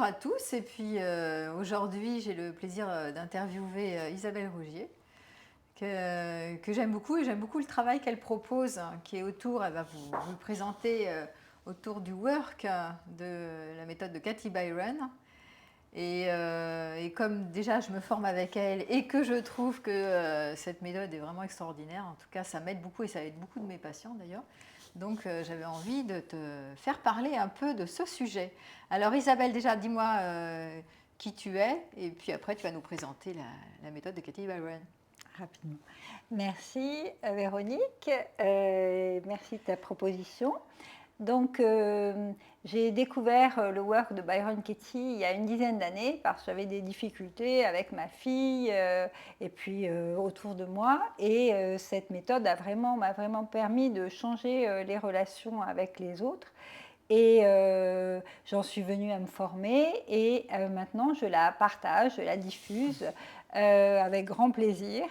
bonjour à tous. Et puis aujourd'hui, j'ai le plaisir d'interviewer Isabelle Rougier, que j'aime beaucoup. Et j'aime beaucoup le travail qu'elle propose, qui est autour, elle va vous le présenter, autour du work de la méthode de Katy Byron. Et comme déjà je me forme avec elle et que je trouve que cette méthode est vraiment extraordinaire, en tout cas ça m'aide beaucoup et ça aide beaucoup de mes patients d'ailleurs. Donc j'avais envie de te faire parler un peu de ce sujet. Alors Isabelle, déjà dis-moi qui tu es et puis après tu vas nous présenter la méthode de Katy Byron. Rapidement. Merci Véronique, merci de ta proposition. Donc j'ai découvert le work de Byron Katie il y a une dizaine d'années parce que j'avais des difficultés avec ma fille et puis autour de moi. Et cette méthode m'a vraiment permis de changer les relations avec les autres. Et j'en suis venue à me former et maintenant je la partage, je la diffuse avec grand plaisir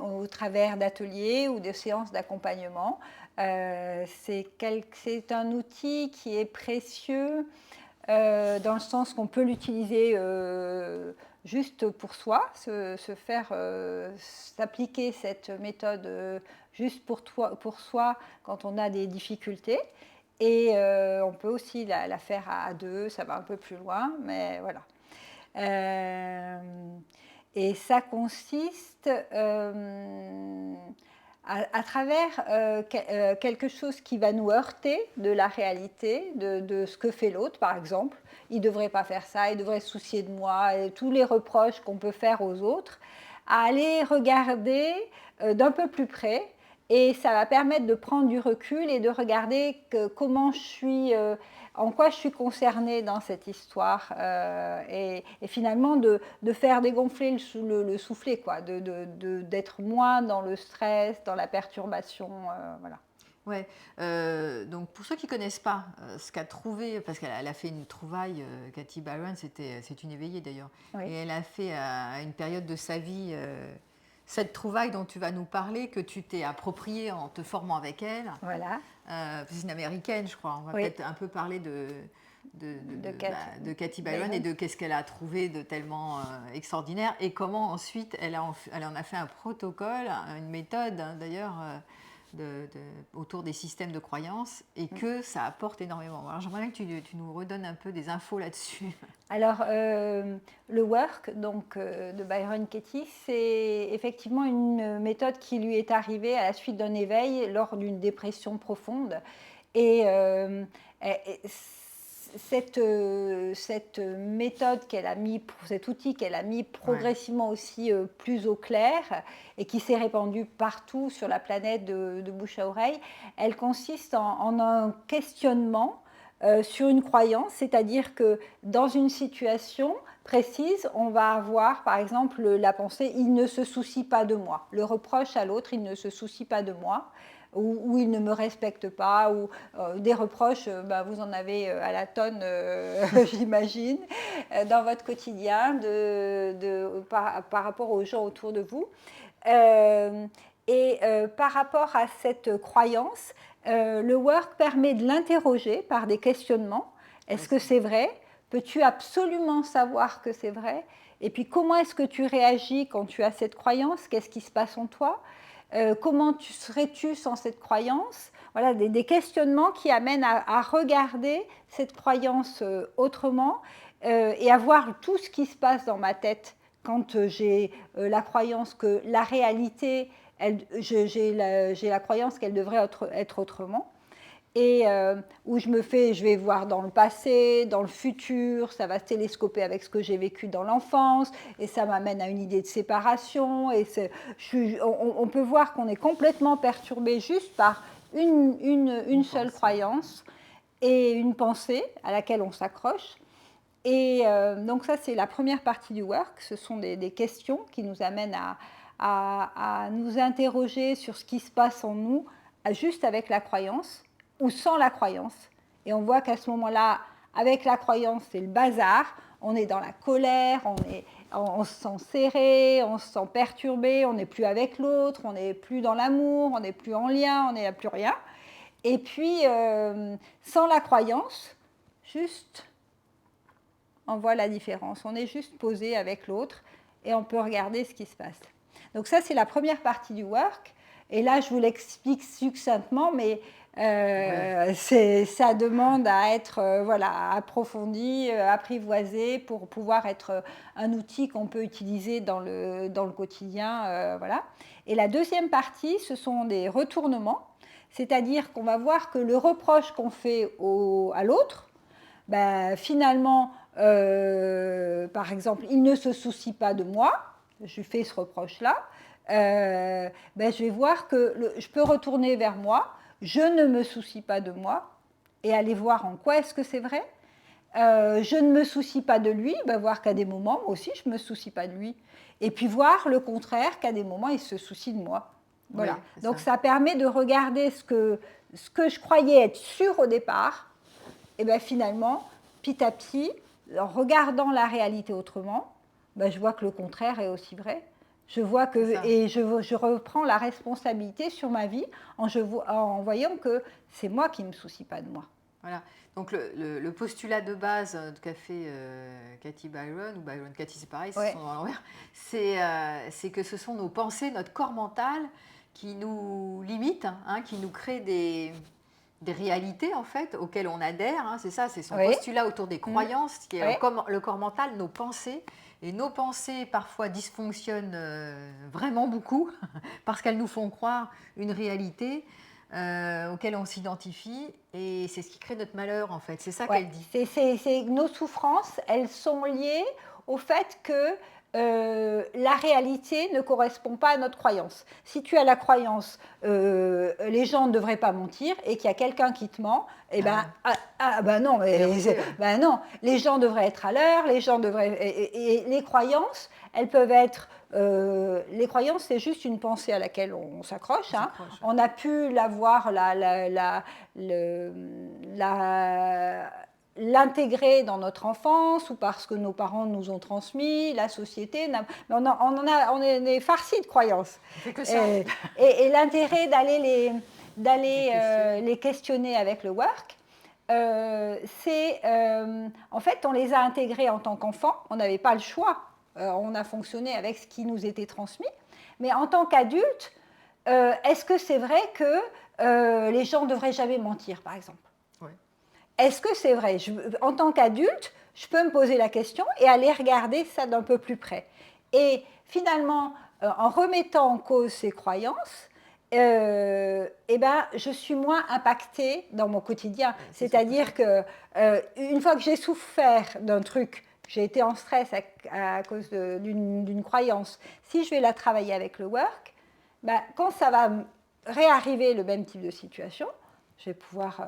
au travers d'ateliers ou de séances d'accompagnement. C'est un outil qui est précieux dans le sens qu'on peut l'utiliser juste pour soi, s'appliquer cette méthode juste pour soi quand on a des difficultés. Et on peut aussi la faire à deux, ça va un peu plus loin, mais voilà. Et ça consiste à travers quelque chose qui va nous heurter de la réalité, de ce que fait l'autre, par exemple. Il ne devrait pas faire ça, il devrait se soucier de moi, et tous les reproches qu'on peut faire aux autres, à aller regarder d'un peu plus près. Et ça va permettre de prendre du recul et de regarder comment je suis, en quoi je suis concernée dans cette histoire et finalement de faire dégonfler le soufflet, quoi, d'être moins dans le stress, dans la perturbation, voilà. Ouais, donc pour ceux qui ne connaissent pas ce qu'a trouvé, parce qu'elle a fait une trouvaille, Katy Byron, c'est une éveillée d'ailleurs, Oui. et elle a fait à une période de sa vie cette trouvaille dont tu vas nous parler, que tu t'es appropriée en te formant avec elle. Voilà. C'est une américaine, je crois. On va peut-être un peu parler de Katy Byron et de qu'est-ce qu'elle a trouvé de tellement extraordinaire et comment ensuite elle en a fait un protocole, une méthode d'ailleurs autour des systèmes de croyances et que ça apporte énormément. Alors j'aimerais bien que tu nous redonnes un peu des infos là-dessus. Alors, le work donc, de Byron Katie, c'est effectivement une méthode qui lui est arrivée à la suite d'un éveil lors d'une dépression profonde. Et cette méthode qu'elle a mis, cet outil qu'elle a mis progressivement aussi plus au clair et qui s'est répandu partout sur la planète de bouche à oreille, elle consiste en un questionnement sur une croyance, c'est-à-dire que dans une situation précise, on va avoir par exemple la pensée « il ne se soucie pas de moi », le reproche à l'autre « il ne se soucie pas de moi », ou il ne me respecte pas, ou des reproches, vous en avez à la tonne, j'imagine, dans votre quotidien par rapport aux gens autour de vous. Par rapport à cette croyance, le work permet de l'interroger par des questionnements. Est-ce que c'est vrai ? Peux-tu absolument savoir que c'est vrai ? Et puis comment est-ce que tu réagis quand tu as cette croyance ? Qu'est-ce qui se passe en toi ? Comment serais-tu sans cette croyance ? Voilà, des questionnements qui amènent à regarder cette croyance autrement et à voir tout ce qui se passe dans ma tête quand j'ai la croyance que la réalité, j'ai la croyance qu'elle devrait être autrement. Et où je vais voir dans le passé, dans le futur, ça va se télescoper avec ce que j'ai vécu dans l'enfance, et ça m'amène à une idée de séparation, et on peut voir qu'on est complètement perturbé juste par une seule croyance et une pensée à laquelle on s'accroche. Et donc ça, c'est la première partie du work, ce sont des questions qui nous amènent à nous interroger sur ce qui se passe en nous, juste avec la croyance, ou sans la croyance. Et on voit qu'à ce moment-là, avec la croyance, c'est le bazar. On est dans la colère, on se sent serré, on se sent perturbé, on n'est plus avec l'autre, on n'est plus dans l'amour, on n'est plus en lien, on n'est plus rien. Et puis, sans la croyance, juste on voit la différence. On est juste posé avec l'autre et on peut regarder ce qui se passe. Donc ça, c'est la première partie du work. Et là, je vous l'explique succinctement, mais ça demande à être approfondi, apprivoisé pour pouvoir être un outil qu'on peut utiliser dans le quotidien. Voilà. Et la deuxième partie, ce sont des retournements, c'est-à-dire qu'on va voir que le reproche qu'on fait à l'autre, finalement, par exemple, il ne se soucie pas de moi, je lui fais ce reproche-là, je vais voir que je peux retourner vers moi, je ne me soucie pas de moi, et aller voir en quoi est-ce que c'est vrai. Je ne me soucie pas de lui, voir qu'à des moments, moi aussi, je ne me soucie pas de lui. Et puis voir le contraire, qu'à des moments, il se soucie de moi. Voilà. Oui, donc ça permet de regarder ce que je croyais être sûr au départ, et finalement, petit à petit, en regardant la réalité autrement, je vois que le contraire est aussi vrai. Je vois que, et je reprends la responsabilité sur ma vie en voyant que c'est moi qui ne me soucie pas de moi. Voilà. Donc le postulat de base qu'a fait Cathy Byron, ou Byron Cathy, c'est pareil, c'est son nom à l'envers, c'est que ce sont nos pensées, notre corps mental qui nous limitent, qui nous créent des réalités en fait auxquelles on adhère, c'est ça, c'est son postulat autour des croyances, qui est le corps mental, nos pensées. Et nos pensées parfois dysfonctionnent vraiment beaucoup parce qu'elles nous font croire une réalité auquel on s'identifie, et c'est ce qui crée notre malheur en fait, c'est ça qu'elle dit. Nos souffrances, elles sont liées au fait que la réalité ne correspond pas à notre croyance. Si tu as la croyance les gens ne devraient pas mentir et qu'il y a quelqu'un qui te ment, non, non, les gens devraient être à l'heure, les gens devraient... Et les croyances, elles peuvent être... les croyances, c'est juste une pensée à laquelle on s'accroche. On a pu l'avoir, l'intégrer dans notre enfance ou parce que nos parents nous ont transmis, la société. On est farci de croyances. C'est que ça. Et l'intérêt d'aller les questionner avec le work, c'est en fait on les a intégrés en tant qu'enfants, on n'avait pas le choix, on a fonctionné avec ce qui nous était transmis, mais en tant qu'adulte, est-ce que c'est vrai que les gens ne devraient jamais mentir, par exemple? Est-ce que c'est vrai? En tant qu'adulte, je peux me poser la question et aller regarder ça d'un peu plus près. Et finalement, en remettant en cause ces croyances, je suis moins impactée dans mon quotidien. C'est-à-dire qu'une fois que j'ai souffert d'un truc, j'ai été en stress à cause d'une croyance, si je vais la travailler avec le work, quand ça va réarriver le même type de situation, je vais pouvoir...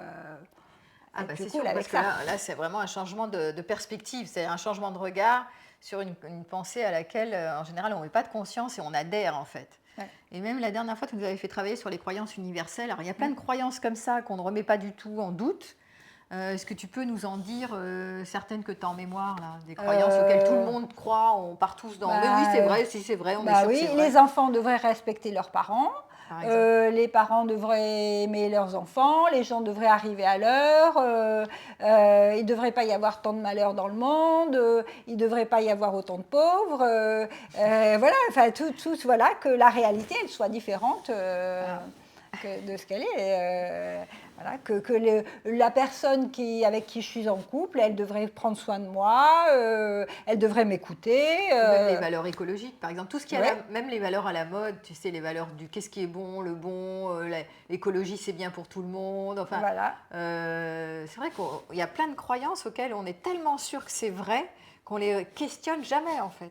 c'est sûr, parce que là, c'est vraiment un changement de perspective, c'est un changement de regard sur une pensée à laquelle, en général, on ne met pas de conscience et on adhère, en fait. Ouais. Et même la dernière fois, tu nous avais fait travailler sur les croyances universelles. Alors, il y a plein de croyances comme ça qu'on ne remet pas du tout en doute. Est-ce que tu peux nous en dire certaines que tu as en mémoire, là, des croyances auxquelles tout le monde croit, on part tous dans... Mais oui, c'est vrai, si c'est vrai, on est sûr que c'est vrai. Les enfants devraient respecter leurs parents. Les parents devraient aimer leurs enfants, les gens devraient arriver à l'heure, il ne devrait pas y avoir tant de malheurs dans le monde, il ne devrait pas y avoir autant de pauvres, voilà, que la réalité elle soit différente de ce qu'elle est. Voilà, que la personne avec qui je suis en couple, elle devrait prendre soin de moi, elle devrait m'écouter. Même les valeurs écologiques, par exemple, tout ce qui même les valeurs à la mode, tu sais, les valeurs du qu'est-ce qui est bon, le bon, l'écologie c'est bien pour tout le monde. Enfin, voilà. C'est vrai qu'il y a plein de croyances auxquelles on est tellement sûr que c'est vrai qu'on les questionne jamais en fait.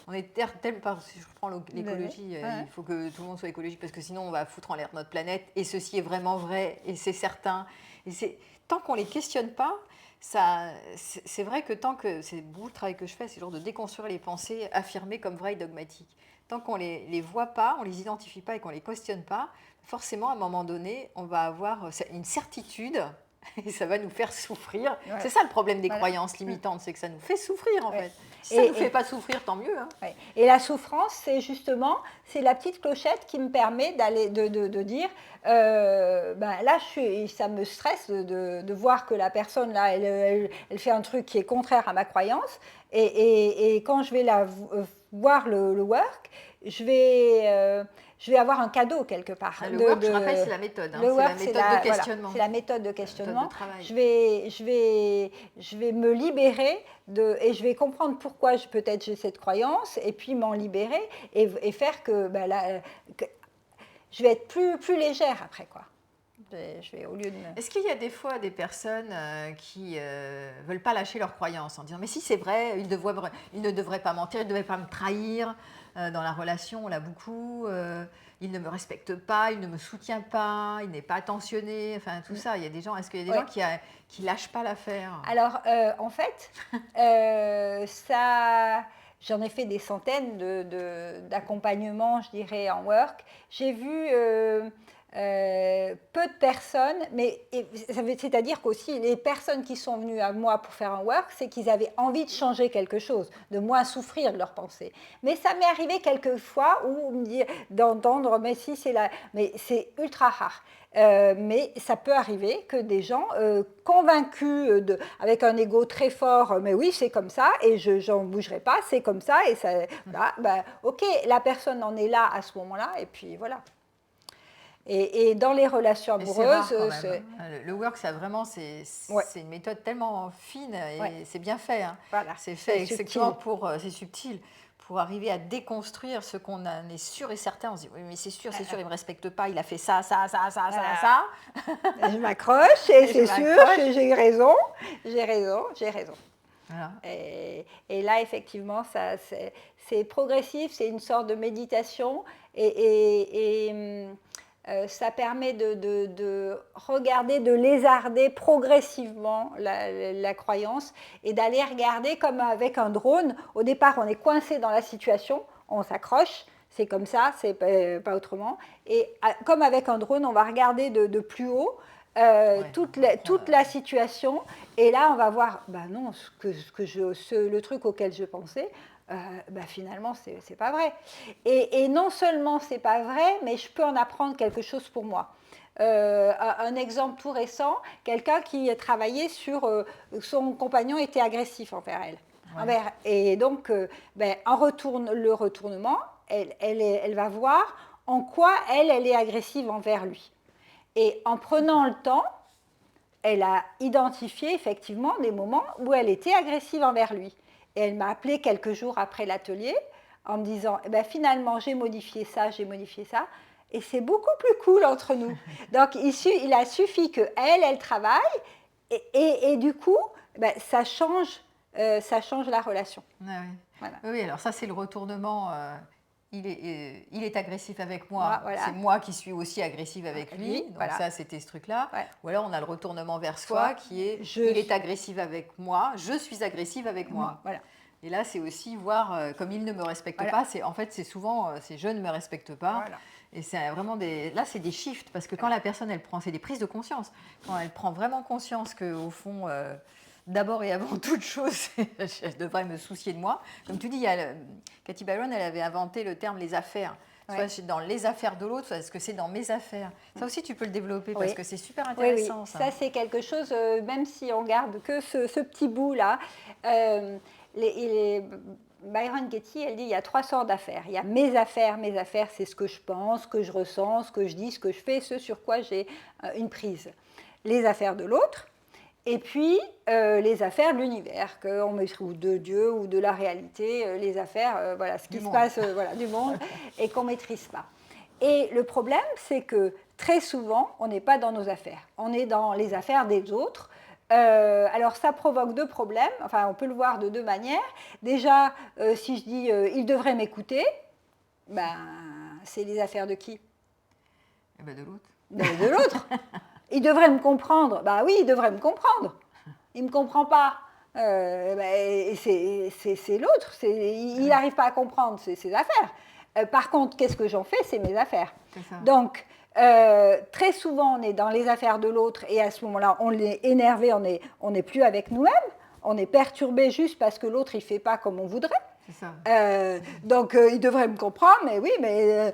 On est tellement, si je prends l'écologie, il faut que tout le monde soit écologique parce que sinon on va foutre en l'air notre planète, et ceci est vraiment vrai et c'est certain. Et tant qu'on ne les questionne pas, c'est vrai que tant que, c'est beaucoup le travail que je fais, c'est genre de déconstruire les pensées affirmées comme vraies et dogmatiques. Tant qu'on ne les voit pas, on ne les identifie pas et qu'on ne les questionne pas, forcément à un moment donné, on va avoir une certitude et ça va nous faire souffrir. Ouais. C'est ça le problème des Voilà. croyances limitantes, c'est que ça nous fait souffrir en Ouais. fait. Si ça ne nous Et- fait pas souffrir, tant mieux. Hein. Ouais. Et la souffrance, c'est justement, c'est la petite clochette qui me permet d'aller, de dire, ben là, ça me stresse de voir que la personne là, elle fait un truc qui est contraire à ma croyance. Et quand je vais voir le work, je vais avoir un cadeau quelque part. Le work, je rappelle, c'est la méthode. Hein. Le work, c'est la méthode de questionnement. Voilà, c'est la méthode de questionnement. Méthode de travail. Je vais me libérer et je vais comprendre pourquoi peut-être j'ai cette croyance et puis m'en libérer et faire que, je vais être plus légère après, quoi. Au lieu de Est-ce qu'il y a des fois des personnes qui ne veulent pas lâcher leurs croyances en disant mais si c'est vrai, il ne devrait pas mentir, il ne devrait pas me trahir dans la relation, on l'a beaucoup, il ne me respecte pas, il ne me soutient pas, il n'est pas attentionné, enfin tout ça, il y a des gens, est-ce qu'il y a des gens qui ne lâchent pas l'affaire? Alors en fait, j'en ai fait des centaines d'accompagnements, je dirais, en work. J'ai vu peu de personnes, mais c'est-à-dire qu'aussi les personnes qui sont venues à moi pour faire un work, c'est qu'ils avaient envie de changer quelque chose, de moins souffrir de leurs pensées. Mais ça m'est arrivé quelques fois d'entendre, mais si c'est là, mais c'est ultra rare. Mais ça peut arriver que des gens convaincus avec un ego très fort, mais oui, c'est comme ça, et je n'en bougerai pas, c'est comme ça, et ça, voilà, ok, la personne en est là à ce moment-là, et puis voilà. Et dans les relations amoureuses, le work, ça vraiment, c'est une méthode tellement fine et c'est bien fait. Hein. Voilà, c'est fait exactement c'est subtil, pour arriver à déconstruire ce qu'on est sûr et certain. On se dit oui, mais c'est sûr, il me respecte pas, il a fait ça. Je m'accroche et c'est sûr, j'ai raison. Voilà. Et là, effectivement, c'est progressif, c'est une sorte de méditation et ça permet de regarder, de lézarder progressivement la croyance et d'aller regarder comme avec un drone. Au départ, on est coincé dans la situation, on s'accroche, c'est comme ça, c'est pas autrement. Et comme avec un drone, on va regarder de plus haut toute la situation. Et là, on va voir, non, le truc auquel je pensais, finalement, c'est pas vrai. Et non seulement c'est pas vrai, mais je peux en apprendre quelque chose pour moi. Un exemple tout récent, quelqu'un qui travaillait sur son compagnon était agressif envers elle. Ouais. Et donc, le retournement, elle va voir en quoi elle est agressive envers lui. Et en prenant le temps, elle a identifié effectivement des moments où elle était agressive envers lui. Et elle m'a appelé quelques jours après l'atelier en me disant finalement, j'ai modifié ça, et c'est beaucoup plus cool entre nous. Donc, il a suffi qu'elle travaille, et du coup, ça change la relation. Ah oui. Voilà. Oui, alors ça, c'est le retournement. Il est agressif avec moi, c'est moi qui suis aussi agressive avec lui. Donc ça, c'était ce truc-là. Ouais. Ou alors, on a le retournement vers soi qui est il est agressif avec moi, je suis agressive avec moi. Voilà. Et là, c'est aussi voir, comme il ne me respecte pas, c'est souvent, c'est je ne me respecte pas. Voilà. Et c'est vraiment là, c'est des shifts, parce que quand la personne, c'est des prises de conscience. Quand elle prend vraiment conscience qu'au fond, d'abord et avant toute chose, je devrais me soucier de moi. Comme tu dis, Cathy Byron, elle avait inventé le terme les affaires. Soit c'est dans les affaires de l'autre, soit est-ce que c'est dans mes affaires. Ça aussi, tu peux le développer parce que c'est super intéressant. Oui. Ça, c'est quelque chose, même si on garde que ce petit bout-là. Byron Katie, elle dit il y a 3 sortes d'affaires. Il y a mes affaires, c'est ce que je pense, ce que je ressens, ce que je dis, ce que je fais, ce sur quoi j'ai une prise. Les affaires de l'autre, et puis les affaires de l'univers, ou de Dieu ou de la réalité, les affaires, ce qui se passe du monde, et qu'on ne maîtrise pas. Et le problème, c'est que très souvent, on n'est pas dans nos affaires, on est dans les affaires des autres. Alors ça provoque 2 problèmes, enfin on peut le voir de 2 manières. Déjà, si je dis il devrait m'écouter, c'est les affaires de qui? De l'autre. De l'autre. Il devrait me comprendre. Oui, il devrait me comprendre. Il ne me comprend pas. C'est l'autre. Il n'arrive pas à comprendre ses affaires. Par contre, qu'est-ce que j'en fais? C'est mes affaires. Donc, Très souvent, on est dans les affaires de l'autre et à ce moment-là, on est énervé, on n'est plus avec nous-mêmes, on est perturbé juste parce que l'autre, il ne fait pas comme on voudrait. C'est ça. Donc, il devrait me comprendre, mais oui, mais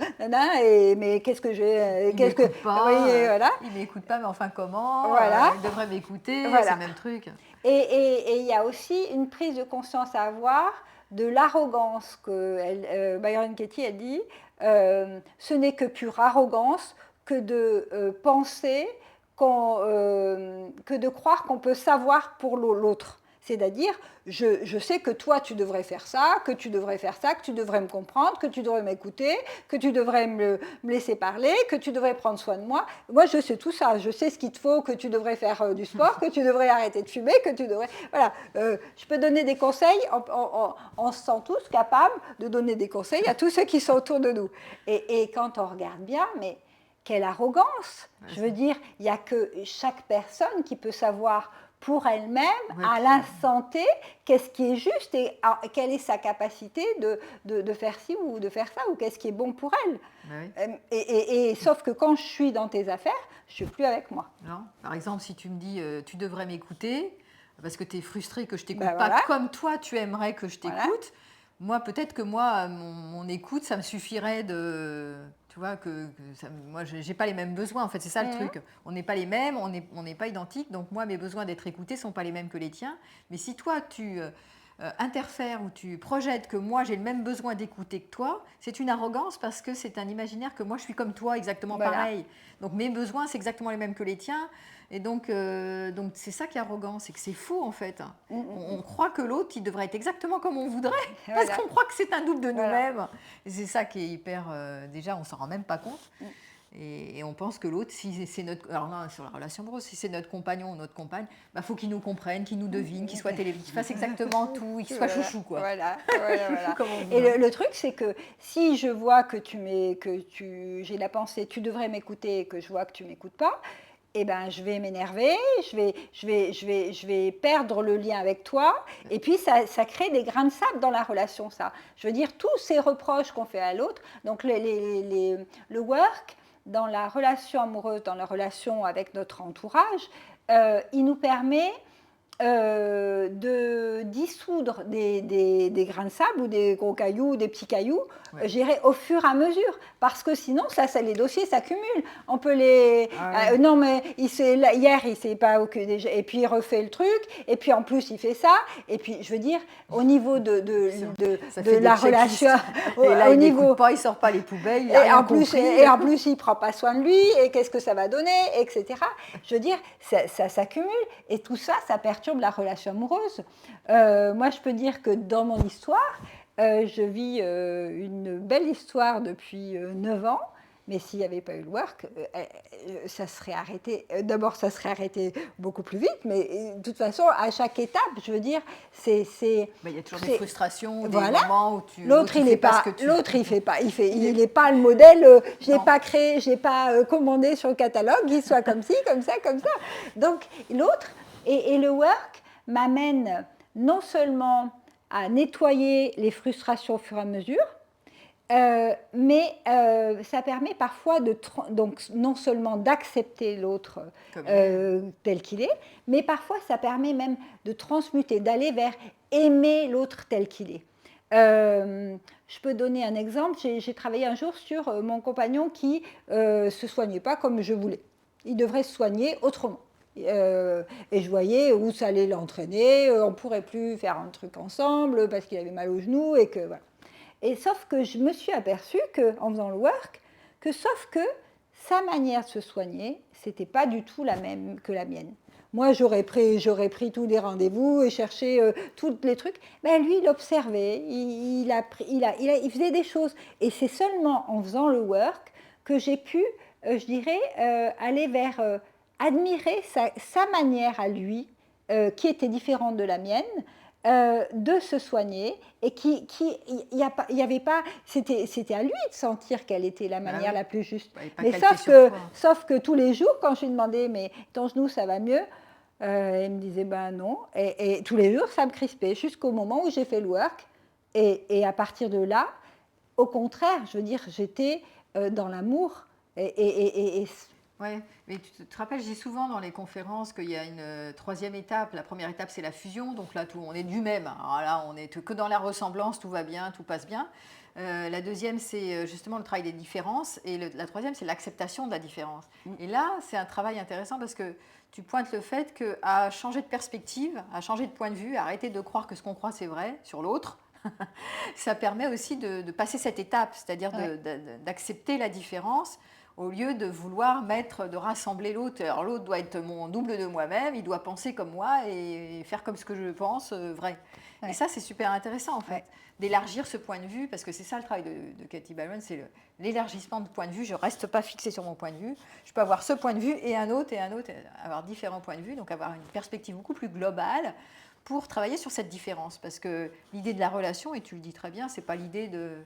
mais qu'est-ce que j'ai Il m'écoute pas. Oui, voilà. Il m'écoute pas, mais enfin comment? Voilà. Il devrait m'écouter. Voilà. C'est le même truc. Et il y a aussi une prise de conscience à avoir de l'arrogance que Byron Katie a dit. Ce n'est que pure arrogance que de penser que de croire qu'on peut savoir pour l'autre. C'est-à-dire, je sais que toi, tu devrais faire ça, que tu devrais faire ça, que tu devrais me comprendre, que tu devrais m'écouter, que tu devrais me laisser parler, que tu devrais prendre soin de moi. Moi, je sais tout ça. Je sais ce qu'il te faut, que tu devrais faire du sport, que tu devrais arrêter de fumer, que tu devrais... Voilà. Je peux donner des conseils. On se sent tous capables de donner des conseils à tous ceux qui sont autour de nous. Et quand on regarde bien, mais quelle arrogance! Je veux dire, il n'y a que chaque personne qui peut savoir pour elle-même, à l'instant T, qu'est-ce qui est juste et quelle est sa capacité de faire ci ou de faire ça, ou qu'est-ce qui est bon pour elle. Oui. Sauf que quand je suis dans tes affaires, je ne suis plus avec moi. Non. Par exemple, si tu me dis tu devrais m'écouter, parce que tu es frustré que je ne t'écoute pas comme toi, tu aimerais que je t'écoute, moi, peut-être que mon écoute, ça me suffirait de... Tu vois, moi, je n'ai pas les mêmes besoins, en fait, c'est ça le truc. On n'est pas les mêmes, on n'est pas identiques, donc moi, mes besoins d'être écouté ne sont pas les mêmes que les tiens. Mais si toi, tu interfères ou tu projettes que moi, j'ai le même besoin d'écouter que toi, c'est une arrogance parce que c'est un imaginaire que moi, je suis comme toi, exactement pareil. Donc mes besoins, c'est exactement les mêmes que les tiens. Et donc c'est ça qui est arrogant, c'est que c'est faux en fait. On croit que l'autre, il devrait être exactement comme on voudrait, parce qu'on croit que c'est un double de nous-mêmes. Et c'est ça qui est hyper... déjà, on ne s'en rend même pas compte. Et on pense que l'autre, si c'est notre... Alors là, sur la relation amoureuse, si c'est notre compagnon ou notre compagne, il faut qu'il nous comprenne, qu'il nous devine, qu'il soit télévisé, qu'il fasse exactement tout, qu'il soit chouchou, quoi. Voilà. Et le truc, c'est que si je vois que j'ai la pensée, tu devrais m'écouter, et que je vois que tu ne m'écoutes pas, eh ben, je vais m'énerver, je vais perdre le lien avec toi, et puis ça crée des grains de sable dans la relation, ça. Je veux dire, tous ces reproches qu'on fait à l'autre, donc le work, dans la relation amoureuse, dans la relation avec notre entourage, il nous permet de dissoudre des grains de sable ou des gros cailloux ou des petits cailloux, au fur et à mesure, parce que sinon les dossiers s'accumulent. On peut non mais hier il s'est pas occupé, et puis il refait le truc, et puis en plus il fait ça, et puis je veux dire au niveau de la relation, et là il n'écoute pas, il sort pas les poubelles, il a rien compris. Et en plus il prend pas soin de lui, et qu'est-ce que ça va donner, etc. Je veux dire, ça s'accumule, et tout ça perturbe la relation amoureuse. Moi, je peux dire que dans mon histoire, je vis une belle histoire depuis 9 ans, mais s'il n'y avait pas eu le work, ça serait arrêté. D'abord, ça serait arrêté beaucoup plus vite, mais de toute façon, à chaque étape, je veux dire, il y a toujours des frustrations, des moments où l'autre il n'est pas, l'autre il fait pas, il n'est pas le modèle. Je n'ai pas créé, j'ai pas commandé sur le catalogue, il soit comme ci, comme ça, comme ça. Donc l'autre. Et le work m'amène non seulement à nettoyer les frustrations au fur et à mesure, mais ça permet parfois donc non seulement d'accepter l'autre tel qu'il est, mais parfois ça permet même de transmuter, d'aller vers aimer l'autre tel qu'il est. Je peux donner un exemple. J'ai travaillé un jour sur mon compagnon qui ne se soignait pas comme je voulais. Il devrait se soigner autrement. Et je voyais où ça allait l'entraîner, on ne pourrait plus faire un truc ensemble parce qu'il avait mal au genou, et que voilà. Et sauf que je me suis aperçue en faisant le work, sauf que sa manière de se soigner, c'était pas du tout la même que la mienne. Moi, j'aurais pris tous les rendez-vous et cherché tous les trucs. Ben, lui, il observait, il faisait des choses. Et c'est seulement en faisant le work que j'ai pu, je dirais, aller vers... admirer sa manière à lui, qui était différente de la mienne, de se soigner, et il y avait pas, c'était à lui de sentir quelle était la manière la plus juste. Mais sauf que tous les jours, quand je lui demandais, mais ton genou, ça va mieux, il me disait, ben non, et tous les jours, ça me crispait, jusqu'au moment où j'ai fait le work, et à partir de là, au contraire, je veux dire, j'étais dans l'amour. Et Oui, mais tu te rappelles, je dis souvent dans les conférences qu'il y a une troisième étape. La première étape, c'est la fusion. Donc là, on est du même. Alors là, on n'est que dans la ressemblance, tout va bien, tout passe bien. La deuxième, c'est justement le travail des différences. Et la troisième, c'est l'acceptation de la différence. Et là, c'est un travail intéressant parce que tu pointes le fait qu'à changer de perspective, à changer de point de vue, à arrêter de croire que ce qu'on croit, c'est vrai sur l'autre, ça permet aussi de passer cette étape, c'est-à-dire d'accepter la différence au lieu de vouloir de rassembler l'autre. Alors l'autre doit être mon double de moi-même, il doit penser comme moi et faire comme ce que je pense vrai. Et ça, c'est super intéressant en fait, d'élargir ce point de vue, parce que c'est ça le travail de Katy Byron, c'est l'élargissement de point de vue. Je ne reste pas fixée sur mon point de vue, je peux avoir ce point de vue et un autre, avoir différents points de vue, donc avoir une perspective beaucoup plus globale pour travailler sur cette différence. Parce que l'idée de la relation, et tu le dis très bien, c'est pas l'idée de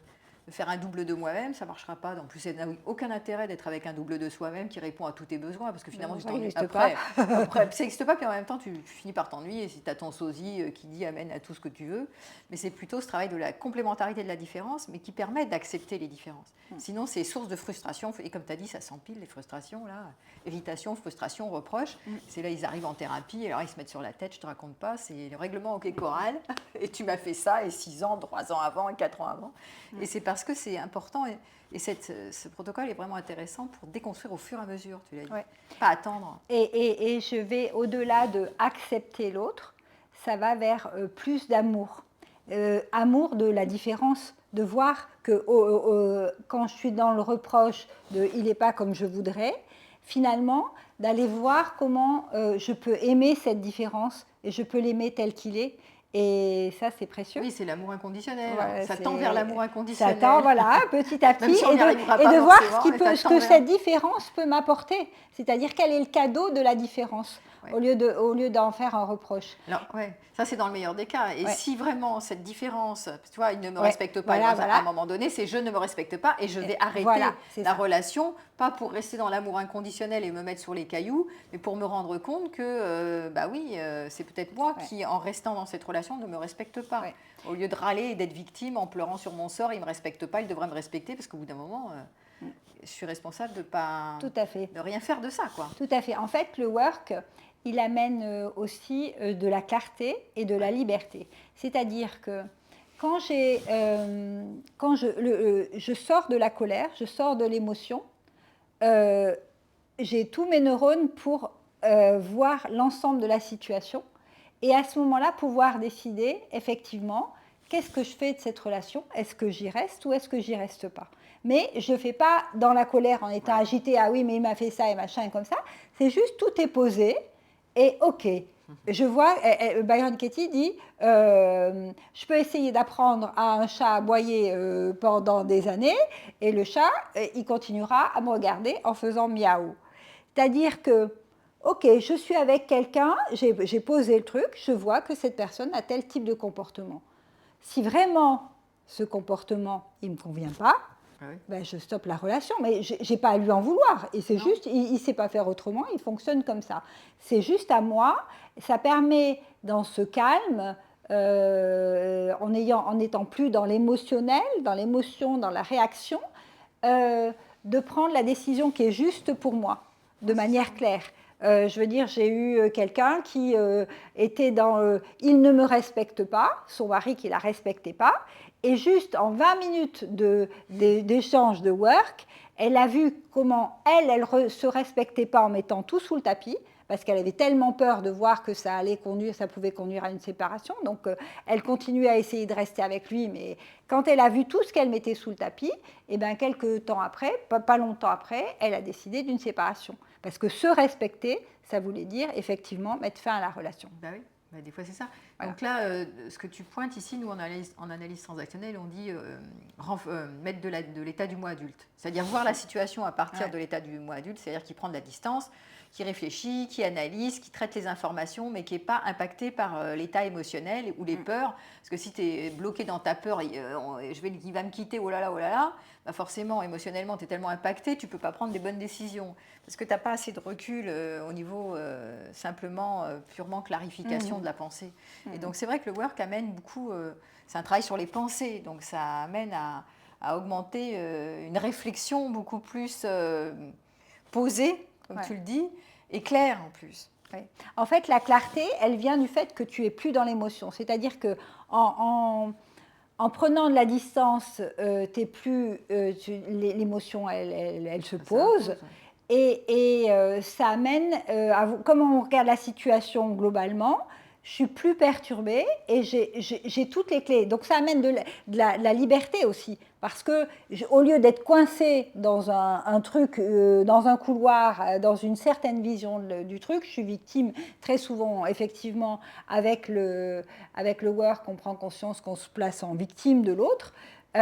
faire un double de moi-même, ça ne marchera pas. En plus, ça n'a aucun intérêt d'être avec un double de soi-même qui répond à tous tes besoins, parce que finalement, tu t'ennuies. Après, ça n'existe pas, puis en même temps, tu finis par t'ennuyer, et si tu as ton sosie qui dit amène à tout ce que tu veux. Mais c'est plutôt ce travail de la complémentarité de la différence, mais qui permet d'accepter les différences. Sinon, c'est source de frustration, et comme tu as dit, ça s'empile, les frustrations, là. Irritation, frustration, reproche. C'est là, ils arrivent en thérapie, et alors ils se mettent sur la tête, je ne te raconte pas, c'est le règlement OK choral, et tu m'as fait ça, et 6 ans, 3 ans avant, et 4 ans avant. Et c'est parce que c'est important, et ce protocole est vraiment intéressant pour déconstruire au fur et à mesure, tu l'as dit. Pas attendre. Et je vais au-delà de accepter l'autre, ça va vers plus d'amour. Amour de la différence, de voir que quand je suis dans le reproche de il n'est pas comme je voudrais, finalement, d'aller voir comment je peux aimer cette différence et je peux l'aimer tel qu'il est. Et ça, c'est précieux. Oui, c'est l'amour inconditionnel. Ouais, ça tend vers l'amour inconditionnel. Ça tend, voilà, petit à petit. Si et de voir ce que cette différence peut m'apporter. C'est-à-dire quel est le cadeau de la différence, au lieu d'en faire un reproche. Alors, ça, c'est dans le meilleur des cas. Et si vraiment cette différence, tu vois, il ne me respecte pas, à un moment donné, c'est je ne me respecte pas et je vais arrêter la relation, pas pour rester dans l'amour inconditionnel et me mettre sur les cailloux, mais pour me rendre compte que, c'est peut-être moi qui, en restant dans cette relation, ne me respecte pas. Au lieu de râler et d'être victime en pleurant sur mon sort, il ne me respecte pas, il devrait me respecter, parce qu'au bout d'un moment, je suis responsable de rien faire de ça, quoi. Tout à fait. En fait, le work, il amène aussi de la clarté et de la liberté. C'est-à-dire que quand je sors de la colère, je sors de l'émotion, j'ai tous mes neurones pour voir l'ensemble de la situation et à ce moment-là pouvoir décider effectivement qu'est-ce que je fais de cette relation, est-ce que j'y reste ou est-ce que j'y reste pas. Mais je ne fais pas dans la colère en étant agitée, ah oui mais il m'a fait ça et machin et comme ça, c'est juste tout est posé et ok. Je vois, Byron Katie dit, je peux essayer d'apprendre à un chat à aboyer pendant des années et le chat, il continuera à me regarder en faisant miaou. C'est-à-dire que, ok, je suis avec quelqu'un, j'ai posé le truc, je vois que cette personne a tel type de comportement. Si vraiment ce comportement, il ne me convient pas, ben je stoppe la relation, mais je n'ai pas à lui en vouloir. Et c'est juste, il ne sait pas faire autrement, il fonctionne comme ça. C'est juste à moi, ça permet dans ce calme, en n'étant plus dans l'émotionnel, dans l'émotion, dans la réaction, de prendre la décision qui est juste pour moi, de manière claire. Je veux dire, j'ai eu quelqu'un qui était dans il ne me respecte pas, son mari qui ne la respectait pas, et juste en 20 minutes d'échange de work, elle a vu comment elle ne se respectait pas en mettant tout sous le tapis, parce qu'elle avait tellement peur de voir que ça pouvait conduire à une séparation. Donc, elle continuait à essayer de rester avec lui, mais quand elle a vu tout ce qu'elle mettait sous le tapis, et bien, quelques temps après, pas longtemps après, elle a décidé d'une séparation. Parce que se respecter, ça voulait dire effectivement mettre fin à la relation. Ben oui. Des fois, c'est ça. Voilà. Donc là, ce que tu pointes ici, nous, en analyse transactionnelle, on dit mettre de l'état du moi adulte. C'est-à-dire voir la situation à partir de l'état du moi adulte, c'est-à-dire qui prend de la distance, qui réfléchit, qui analyse, qui traite les informations, mais qui n'est pas impacté par l'état émotionnel ou les peurs. Parce que si tu es bloqué dans ta peur, il va me quitter, oh là là, bah forcément, émotionnellement, tu es tellement impacté, tu ne peux pas prendre des bonnes décisions. Parce que tu n'as pas assez de recul au niveau simplement, purement clarification de la pensée. Et donc, c'est vrai que le work amène beaucoup, c'est un travail sur les pensées, donc ça amène à à augmenter une réflexion beaucoup plus posée, comme tu le dis, et claire en plus. Oui. En fait, la clarté, elle vient du fait que tu es plus dans l'émotion. C'est-à-dire que en prenant de la distance, l'émotion, elle se pose. Et ça amène, comme on regarde la situation globalement, je suis plus perturbée et j'ai toutes les clés. Donc ça amène de la liberté aussi. Parce que au lieu d'être coincée dans un truc, dans un couloir, dans une certaine vision du truc, je suis victime très souvent, effectivement, avec le work, on prend conscience qu'on se place en victime de l'autre. Où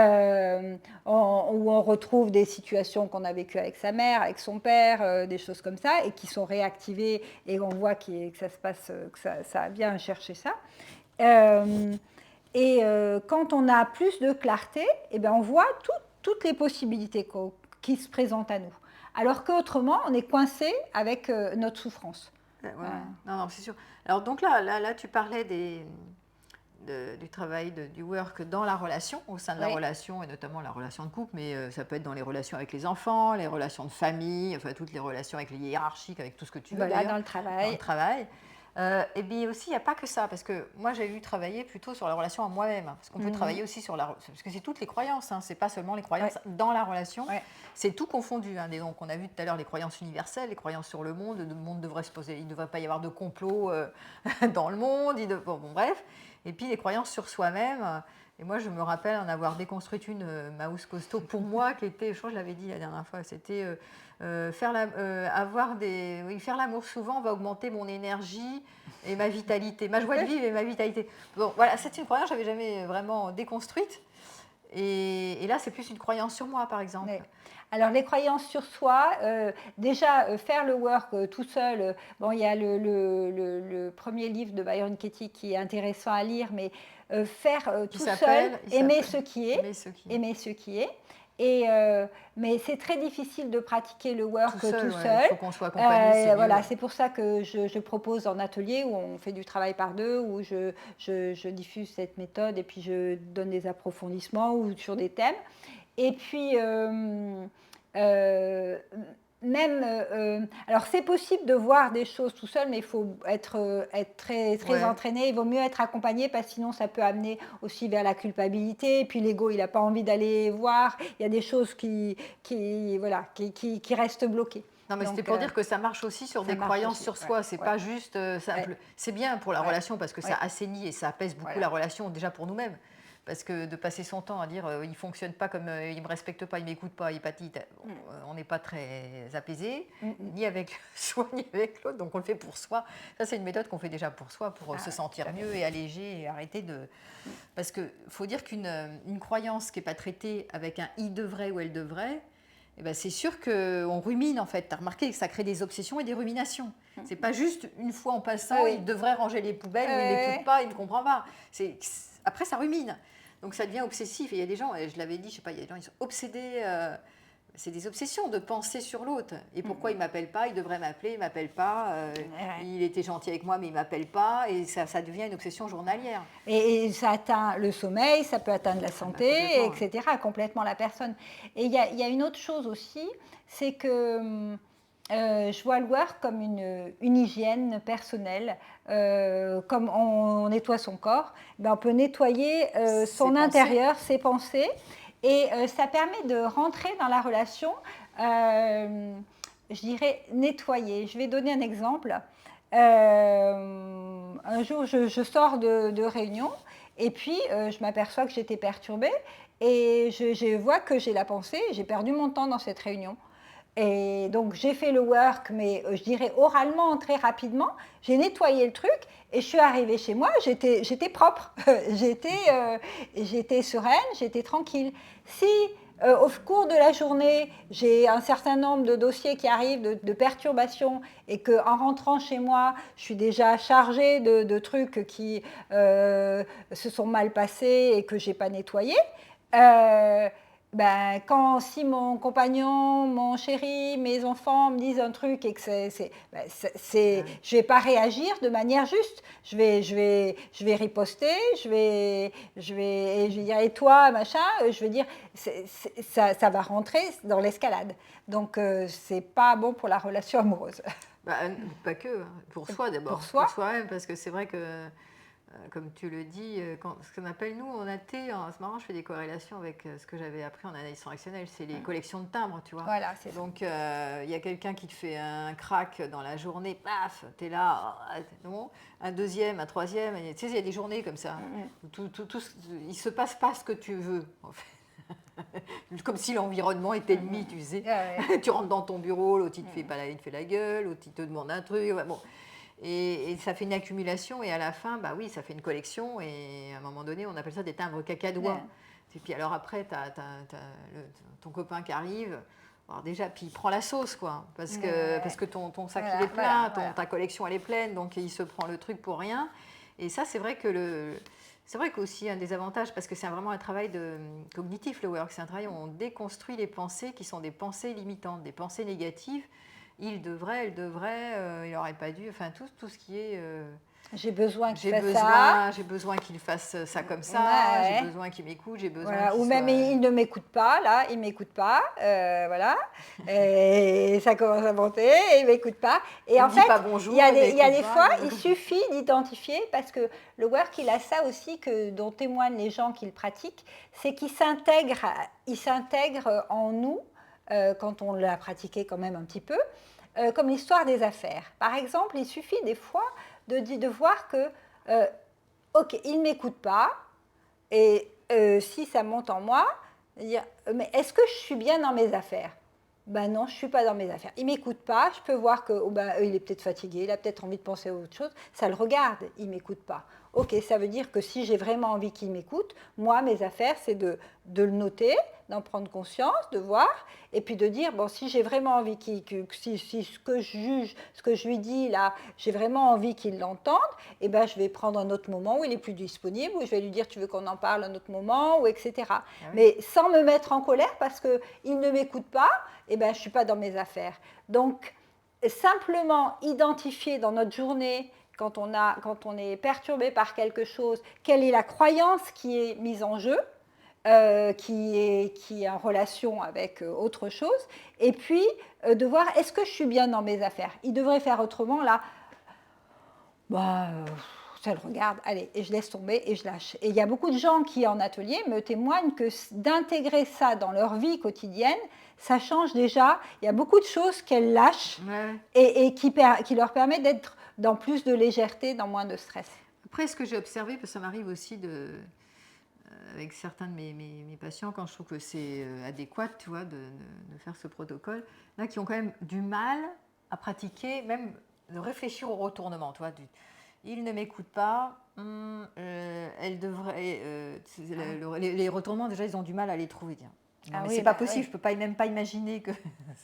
on retrouve des situations qu'on a vécues avec sa mère, avec son père, des choses comme ça, et qui sont réactivées, et on voit que ça se passe, que ça vient chercher ça. Quand on a plus de clarté, eh bien, on voit toutes les possibilités qui se présentent à nous. Alors qu'autrement, on est coincé avec notre souffrance. Ouais. Non, c'est sûr. Alors donc là tu parlais du travail, du work dans la relation, au sein de la relation, et notamment la relation de couple, mais ça peut être dans les relations avec les enfants, les relations de famille, enfin toutes les relations avec les hiérarchiques, avec tout ce que tu veux. Voilà, dans le travail. Dans le travail. Et bien aussi, il n'y a pas que ça, parce que moi j'ai eu travailler plutôt sur la relation à moi-même, parce qu'on peut travailler aussi sur parce que c'est toutes les croyances, hein, c'est pas seulement les croyances dans la relation, c'est tout confondu. Hein, donc on a vu tout à l'heure les croyances universelles, les croyances sur le monde devrait se poser, il ne devrait pas y avoir de complot dans le monde, bon, bref. Et puis les croyances sur soi-même. Et moi, je me rappelle en avoir déconstruit une, Maus Costaud, pour moi, qui était, je crois que je l'avais dit la dernière fois, c'était faire l'amour souvent va augmenter mon énergie et ma vitalité, ma joie de vivre et ma vitalité. Bon, voilà, c'est une croyance que je n'avais jamais vraiment déconstruite. Et là, c'est plus une croyance sur moi, par exemple. Oui. Alors, les croyances sur soi, déjà, faire le work tout seul, bon, il y a le premier livre de Byron Katie qui est intéressant à lire, mais faire tout seul, aimer ce qui est. Mais c'est très difficile de pratiquer le work tout seul. Il faut qu'on soit accompagné. Voilà, c'est pour ça que je propose en atelier où on fait du travail par deux, où je diffuse cette méthode et puis je donne des approfondissements ou sur des thèmes. Et puis, alors c'est possible de voir des choses tout seul, mais il faut être très entraîné. Il vaut mieux être accompagné parce que sinon ça peut amener aussi vers la culpabilité. Et puis l'ego, il n'a pas envie d'aller voir. Il y a des choses qui restent bloquées. Non, mais c'était pour dire que ça marche aussi sur des croyances sur soi. C'est pas juste simple. C'est bien pour la relation parce que ça assainit et ça apaise beaucoup la relation déjà pour nous-mêmes. Parce que de passer son temps à dire il ne fonctionne pas comme il ne me respecte pas, il ne m'écoute pas, il patite, on n'est pas très apaisé, ni avec soi, ni avec l'autre. Donc on le fait pour soi. Ça, c'est une méthode qu'on fait déjà pour soi, pour se sentir mieux et alléger et arrêter de. Parce qu'il faut dire qu'une croyance qui n'est pas traitée avec un il devrait ou elle devrait, eh ben c'est sûr qu'on rumine en fait. Tu as remarqué que ça crée des obsessions et des ruminations. C'est pas juste une fois en passant, il devrait ranger les poubelles, mais il n'écoute pas, il ne comprend pas. Après, ça rumine. Donc ça devient obsessif. Et il y a des gens, et je l'avais dit, je sais pas, il y a des gens, ils sont obsédés. C'est des obsessions de penser sur l'autre. Et pourquoi il ne m'appelle pas? Il devrait m'appeler, il ne m'appelle pas. Il était gentil avec moi, mais il ne m'appelle pas. Et ça devient une obsession journalière. Et ça atteint le sommeil, ça peut atteindre la santé, etc. Complètement la personne. Et il y a une autre chose aussi, c'est que je vois le work comme une hygiène personnelle. Comme on nettoie son corps, on peut nettoyer son intérieur, ses pensées. Et ça permet de rentrer dans la relation, je dirais nettoyer. Je vais donner un exemple. Un jour, je sors de réunion et puis je m'aperçois que j'étais perturbée et je vois que j'ai la pensée, j'ai perdu mon temps dans cette réunion. Et donc j'ai fait le work, mais je dirais oralement, très rapidement. J'ai nettoyé le truc et je suis arrivée chez moi, j'étais propre, j'étais sereine, j'étais tranquille. Si au cours de la journée, j'ai un certain nombre de dossiers qui arrivent, de perturbations, et qu'en rentrant chez moi, je suis déjà chargée de trucs qui se sont mal passés et que je n'ai pas nettoyés, si mon compagnon, mon chéri, mes enfants me disent un truc et que je vais pas réagir de manière juste. Je vais riposter, je vais dire et toi machin. Je vais dire ça va rentrer dans l'escalade. Donc c'est pas bon pour la relation amoureuse. Pas que, pour soi d'abord. Pour soi. Pour soi-même, parce que c'est vrai que comme tu le dis, ce qu'on appelle nous en AT, c'est marrant, je fais des corrélations avec ce que j'avais appris en analyse transactionnelle, c'est les collections de timbres, tu vois. Voilà, c'est donc il y a quelqu'un qui te fait un crack dans la journée, paf, t'es là, non, un deuxième, un troisième, tu sais, il y a des journées comme ça, où il se passe pas ce que tu veux, en fait. Comme si l'environnement était ennemi, tu sais. Tu rentres dans ton bureau, l'autre il te fait la gueule, l'autre il te demande un truc, bon. Et ça fait une accumulation et à la fin, bah oui, ça fait une collection et à un moment donné, on appelle ça des timbres cacadois. Et puis alors après, tu as ton copain qui arrive, alors déjà, puis il prend la sauce, quoi, parce que ton sac il est plein, ta collection elle est pleine, donc il se prend le truc pour rien. Et ça, c'est vrai que c'est vrai qu'aussi un des avantages, parce que c'est vraiment un travail cognitif, le work, c'est un travail où on déconstruit les pensées qui sont des pensées limitantes, des pensées négatives. Il devrait, elle devrait, il n'aurait pas dû, enfin tout ce qui est... j'ai besoin qu'il fasse ça. J'ai besoin qu'il fasse ça comme ça, j'ai besoin qu'il m'écoute, j'ai besoin qu'il ou même il ne m'écoute pas, là, il ne m'écoute pas, voilà. Et ça commence à monter, et il ne m'écoute pas. Et en fait, il y a des fois, il suffit d'identifier, parce que le work, il a ça aussi dont témoignent les gens qui le pratiquent, c'est qu'il s'intègre en nous, quand on l'a pratiqué quand même un petit peu, comme l'histoire des affaires. Par exemple, il suffit des fois de voir que, ok, il ne m'écoute pas, et si ça monte en moi, dire, mais est-ce que je suis bien dans mes affaires ? Ben non, je ne suis pas dans mes affaires. Il ne m'écoute pas, je peux voir qu'il est peut-être fatigué, il a peut-être envie de penser à autre chose, ça le regarde, il ne m'écoute pas. Ok, ça veut dire que si j'ai vraiment envie qu'il m'écoute, moi, mes affaires, c'est de le noter, d'en prendre conscience, de voir, et puis de dire, bon, si j'ai vraiment envie si ce que je juge, ce que je lui dis là, j'ai vraiment envie qu'il l'entende, eh ben, je vais prendre un autre moment où il est plus disponible, où je vais lui dire, tu veux qu'on en parle un autre moment, ou etc. Ah oui. Mais sans me mettre en colère, parce qu'il ne m'écoute pas, eh ben, je ne suis pas dans mes affaires. Donc, simplement identifier dans notre journée, quand on est perturbé par quelque chose, quelle est la croyance qui est mise en jeu, qui est en relation avec autre chose, et puis de voir, est-ce que je suis bien dans mes affaires ? Il devrait faire autrement, là, ça le regarde, allez, et je laisse tomber et je lâche. Et il y a beaucoup de gens qui, en atelier, me témoignent que d'intégrer ça dans leur vie quotidienne, ça change déjà. Il y a beaucoup de choses qu'elles lâchent et qui leur permettent d'être dans plus de légèreté, dans moins de stress. Après, ce que j'ai observé, parce que ça m'arrive aussi avec certains de mes patients, quand je trouve que c'est adéquat, tu vois, de faire ce protocole, là, qui ont quand même du mal à pratiquer, même de réfléchir au retournement, tu vois, il ne m'écoute pas, elle devrait... les retournements, déjà, ils ont du mal à les trouver. Non, mais c'est pas possible, je peux même pas imaginer que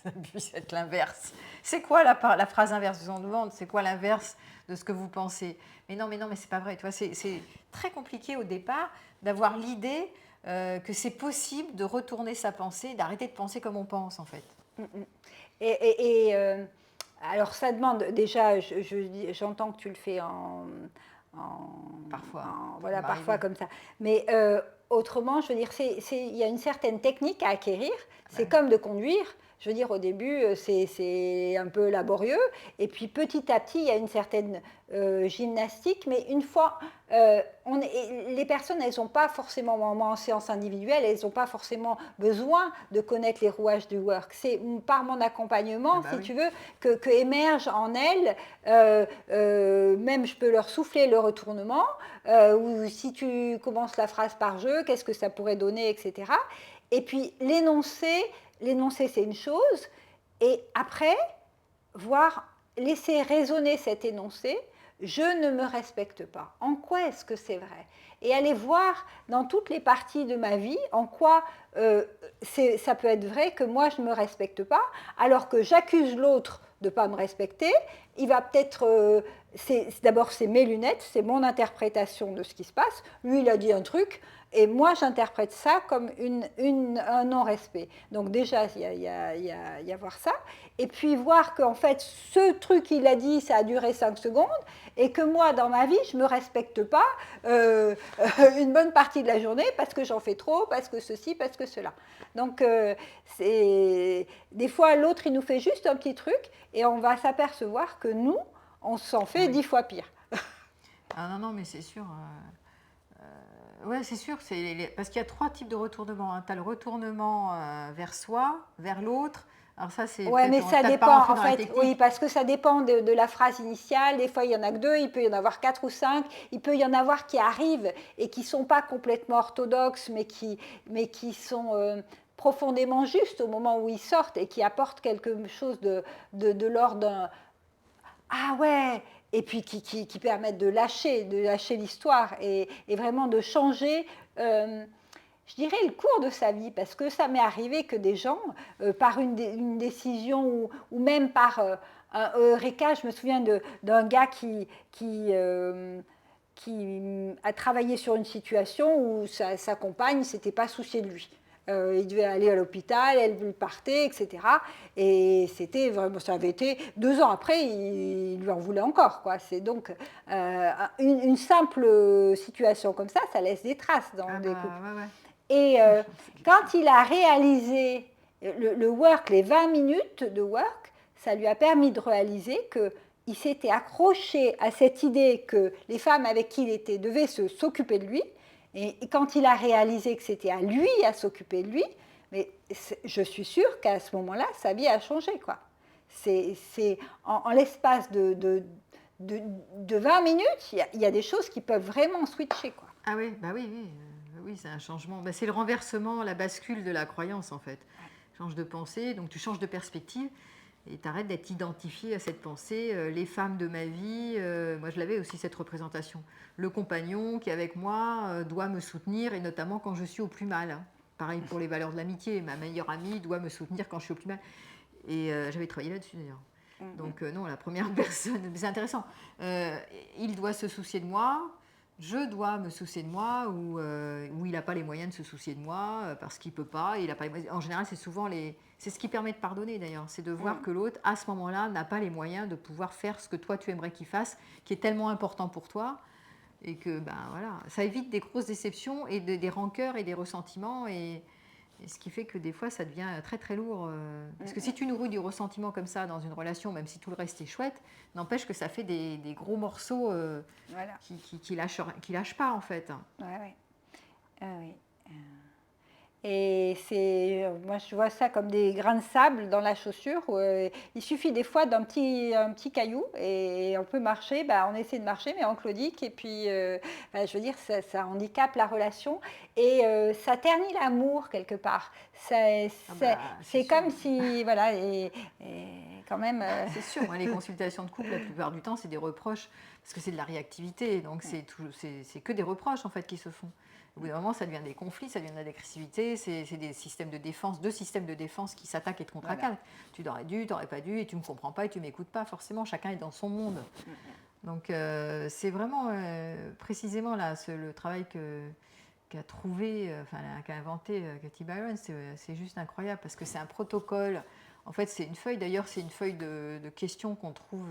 ça puisse être l'inverse. C'est quoi la phrase inverse? Je vous en demande, c'est quoi l'inverse de ce que vous pensez? Mais non, c'est pas vrai. Tu vois, c'est très compliqué au départ d'avoir l'idée que c'est possible de retourner sa pensée, d'arrêter de penser comme on pense, en fait. Alors, ça demande, déjà, j'entends que tu le fais parfois comme ça. Mais autrement, je veux dire, il y a une certaine technique à acquérir. C'est comme de conduire. Je veux dire, au début, c'est un peu laborieux. Et puis, petit à petit, il y a une certaine gymnastique. Mais une fois, les personnes, elles n'ont pas forcément, en séance individuelle, elles n'ont pas forcément besoin de connaître les rouages du work. C'est par mon accompagnement, tu veux, que émerge en elles, même je peux leur souffler le retournement, ou si tu commences la phrase par jeu, qu'est-ce que ça pourrait donner, etc. Et puis, l'énoncé, c'est une chose, et après, laisser résonner cet énoncé, je ne me respecte pas. En quoi est-ce que c'est vrai? Et aller voir dans toutes les parties de ma vie en quoi ça peut être vrai que moi je ne me respecte pas, alors que j'accuse l'autre de ne pas me respecter, il va peut-être... d'abord, c'est mes lunettes, c'est mon interprétation de ce qui se passe. Lui, il a dit un truc, et moi, j'interprète ça comme un non-respect. Donc déjà, il y a voir ça. Et puis voir qu'en fait, ce truc qu'il a dit, ça a duré 5 secondes, et que moi, dans ma vie, je ne me respecte pas une bonne partie de la journée parce que j'en fais trop, parce que ceci, parce que cela. Donc, des fois, l'autre, il nous fait juste un petit truc, et on va s'apercevoir que nous, on s'en fait 10 fois pire. Ah non, mais c'est sûr. Oui, c'est sûr, parce qu'il y a 3 types de retournements. Hein. Tu as le retournement vers soi, vers l'autre. Alors ça, c'est... Oui, mais ça dépend, en fait. Oui, parce que ça dépend de la phrase initiale. Des fois, il y en a que 2, il peut y en avoir 4 ou 5. Il peut y en avoir qui arrivent et qui ne sont pas complètement orthodoxes, mais qui sont profondément justes au moment où ils sortent et qui apportent quelque chose de l'ordre d'un... Ah ouais. Et puis qui permettent de lâcher l'histoire et vraiment de changer, je dirais, le cours de sa vie. Parce que ça m'est arrivé que des gens, par une décision ou même par un eureka, je me souviens d'un gars qui a travaillé sur une situation où sa compagne ne s'était pas souciée de lui. Il devait aller à l'hôpital, elle partait, etc. Et c'était vraiment, ça avait été 2 ans après, il lui en voulait encore, quoi. C'est donc une simple situation comme ça laisse des traces dans des couples. Ouais. Et quand il a réalisé le work, les 20 minutes de work, ça lui a permis de réaliser qu'il s'était accroché à cette idée que les femmes avec qui il était devaient s'occuper de lui. Et quand il a réalisé que c'était à lui à s'occuper de lui, mais je suis sûre qu'à ce moment-là, sa vie a changé, quoi. C'est en l'espace de 20 minutes, il y a des choses qui peuvent vraiment switcher, quoi. Ah oui, bah oui, c'est un changement. Bah, c'est le renversement, la bascule de la croyance, en fait. Tu changes de pensée, donc tu changes de perspective. Et tu arrêtes d'être identifié à cette pensée. Les femmes de ma vie, moi je l'avais aussi cette représentation. Le compagnon qui est avec moi doit me soutenir, et notamment quand je suis au plus mal. Hein. Pareil pour les valeurs de l'amitié. Ma meilleure amie doit me soutenir quand je suis au plus mal. Et j'avais travaillé là-dessus d'ailleurs. Donc non, la première personne, c'est intéressant. Il doit se soucier de moi. Je dois me soucier de moi, ou il n'a pas les moyens de se soucier de moi parce qu'il ne peut pas. Il a pas les moyens. En général, c'est souvent c'est ce qui permet de pardonner d'ailleurs, c'est de voir que l'autre, à ce moment-là, n'a pas les moyens de pouvoir faire ce que toi tu aimerais qu'il fasse, qui est tellement important pour toi, et que voilà, ça évite des grosses déceptions et des rancœurs et des ressentiments, et ce qui fait que des fois ça devient très très lourd. Parce que si tu nourris du ressentiment comme ça dans une relation, même si tout le reste est chouette, n'empêche que ça fait des gros morceaux voilà. qui lâchent pas en fait. Ouais. Oui. Et moi je vois ça comme des grains de sable dans la chaussure. Où, il suffit des fois un petit caillou et on peut marcher. On essaie de marcher, mais on claudique. Et puis, je veux dire, ça handicape la relation et ça ternit l'amour quelque part. C'est comme si, voilà, et quand même. C'est sûr. Moi, les consultations de couple, la plupart du temps, c'est des reproches parce que c'est de la réactivité. Donc c'est que des reproches en fait qui se font. Au bout d'un moment, ça devient des conflits, ça devient de la l'agressivité, c'est des systèmes de défense, 2 systèmes de défense qui s'attaquent et te contre-attaquent. Voilà. Tu aurais dû, tu n'aurais pas dû, et tu ne me comprends pas, et tu ne m'écoutes pas. Forcément, chacun est dans son monde. Donc, c'est vraiment précisément là, le travail qu'a trouvé, qu'a inventé Katy Byron, c'est juste incroyable, parce que c'est un protocole. En fait, c'est une feuille, d'ailleurs, c'est une feuille de questions qu'on trouve,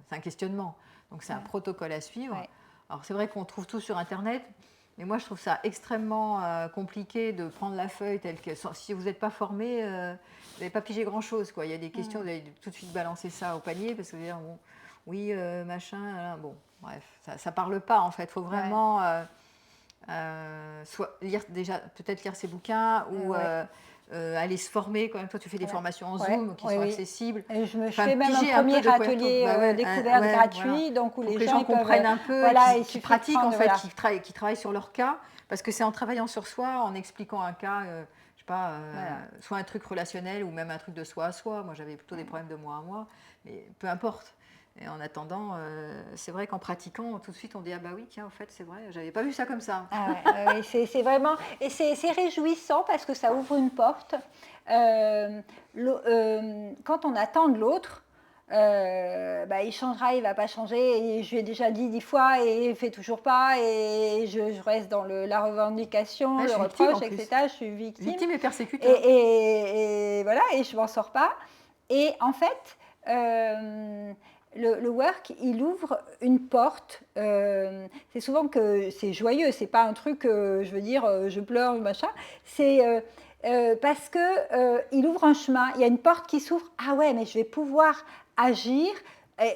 c'est un questionnement. Donc, c'est un protocole à suivre. Ouais. Alors, c'est vrai qu'on trouve tout sur Internet. Mais moi, je trouve ça extrêmement compliqué de prendre la feuille telle que... Si vous n'êtes pas formé, vous n'avez pas pigé grand-chose, quoi. Il y a des questions, vous allez tout de suite balancer ça au panier, parce que vous allez dire, bon, oui, machin, bon, bref, ça ne parle pas, en fait. Il faut vraiment soit lire, déjà, peut-être lire ses bouquins, ou... aller se former, quand même. Toi, tu fais des formations en Zoom qui sont accessibles. Et je fais même un premier atelier découverte gratuit, donc où les gens comprennent un peu, voilà, qui pratiquent en fait, qui travaillent sur leur cas, parce que c'est en travaillant sur soi, en expliquant un cas, je sais pas, soit un truc relationnel ou même un truc de soi à soi. Moi, j'avais plutôt des problèmes de moi à moi, mais peu importe. Et en attendant, c'est vrai qu'en pratiquant, tout de suite, on dit « Ah bah oui, tiens, en fait, c'est vrai, j'avais pas vu ça comme ça. » Oui, c'est vraiment... Et c'est réjouissant parce que ça ouvre une porte. Quand on attend de l'autre, il changera, il ne va pas changer, et je lui ai déjà dit 10 fois et il ne fait toujours pas, et je reste dans la revendication, Ouais, je le suis victime reproche, en plus. etc. Je suis victime. Victime et Et, persécuteur. et voilà, et je ne m'en sors pas. Et en fait, le work, il ouvre une porte. C'est souvent que c'est joyeux, c'est pas un truc, je veux dire, je pleure, machin. C'est parce que il ouvre un chemin, il y a une porte qui s'ouvre. Ah ouais, mais je vais pouvoir agir.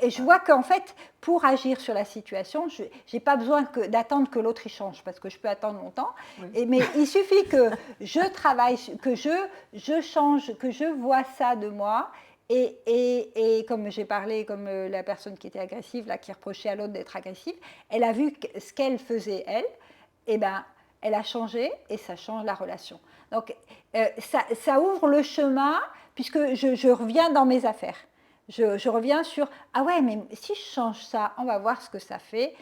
Et je vois qu'en fait, pour agir sur la situation, je n'ai pas besoin d'attendre que l'autre y change, parce que je peux attendre longtemps. Oui. Mais il suffit que je travaille, que je change, que je vois ça de moi. Et comme j'ai parlé, comme la personne qui était agressive, là, qui reprochait à l'autre d'être agressive, elle a vu ce qu'elle faisait, elle, et ben, elle a changé et ça change la relation. Donc, ça ouvre le chemin, puisque je reviens dans mes affaires. Je reviens sur, ah ouais, mais si je change ça, on va voir ce que ça fait.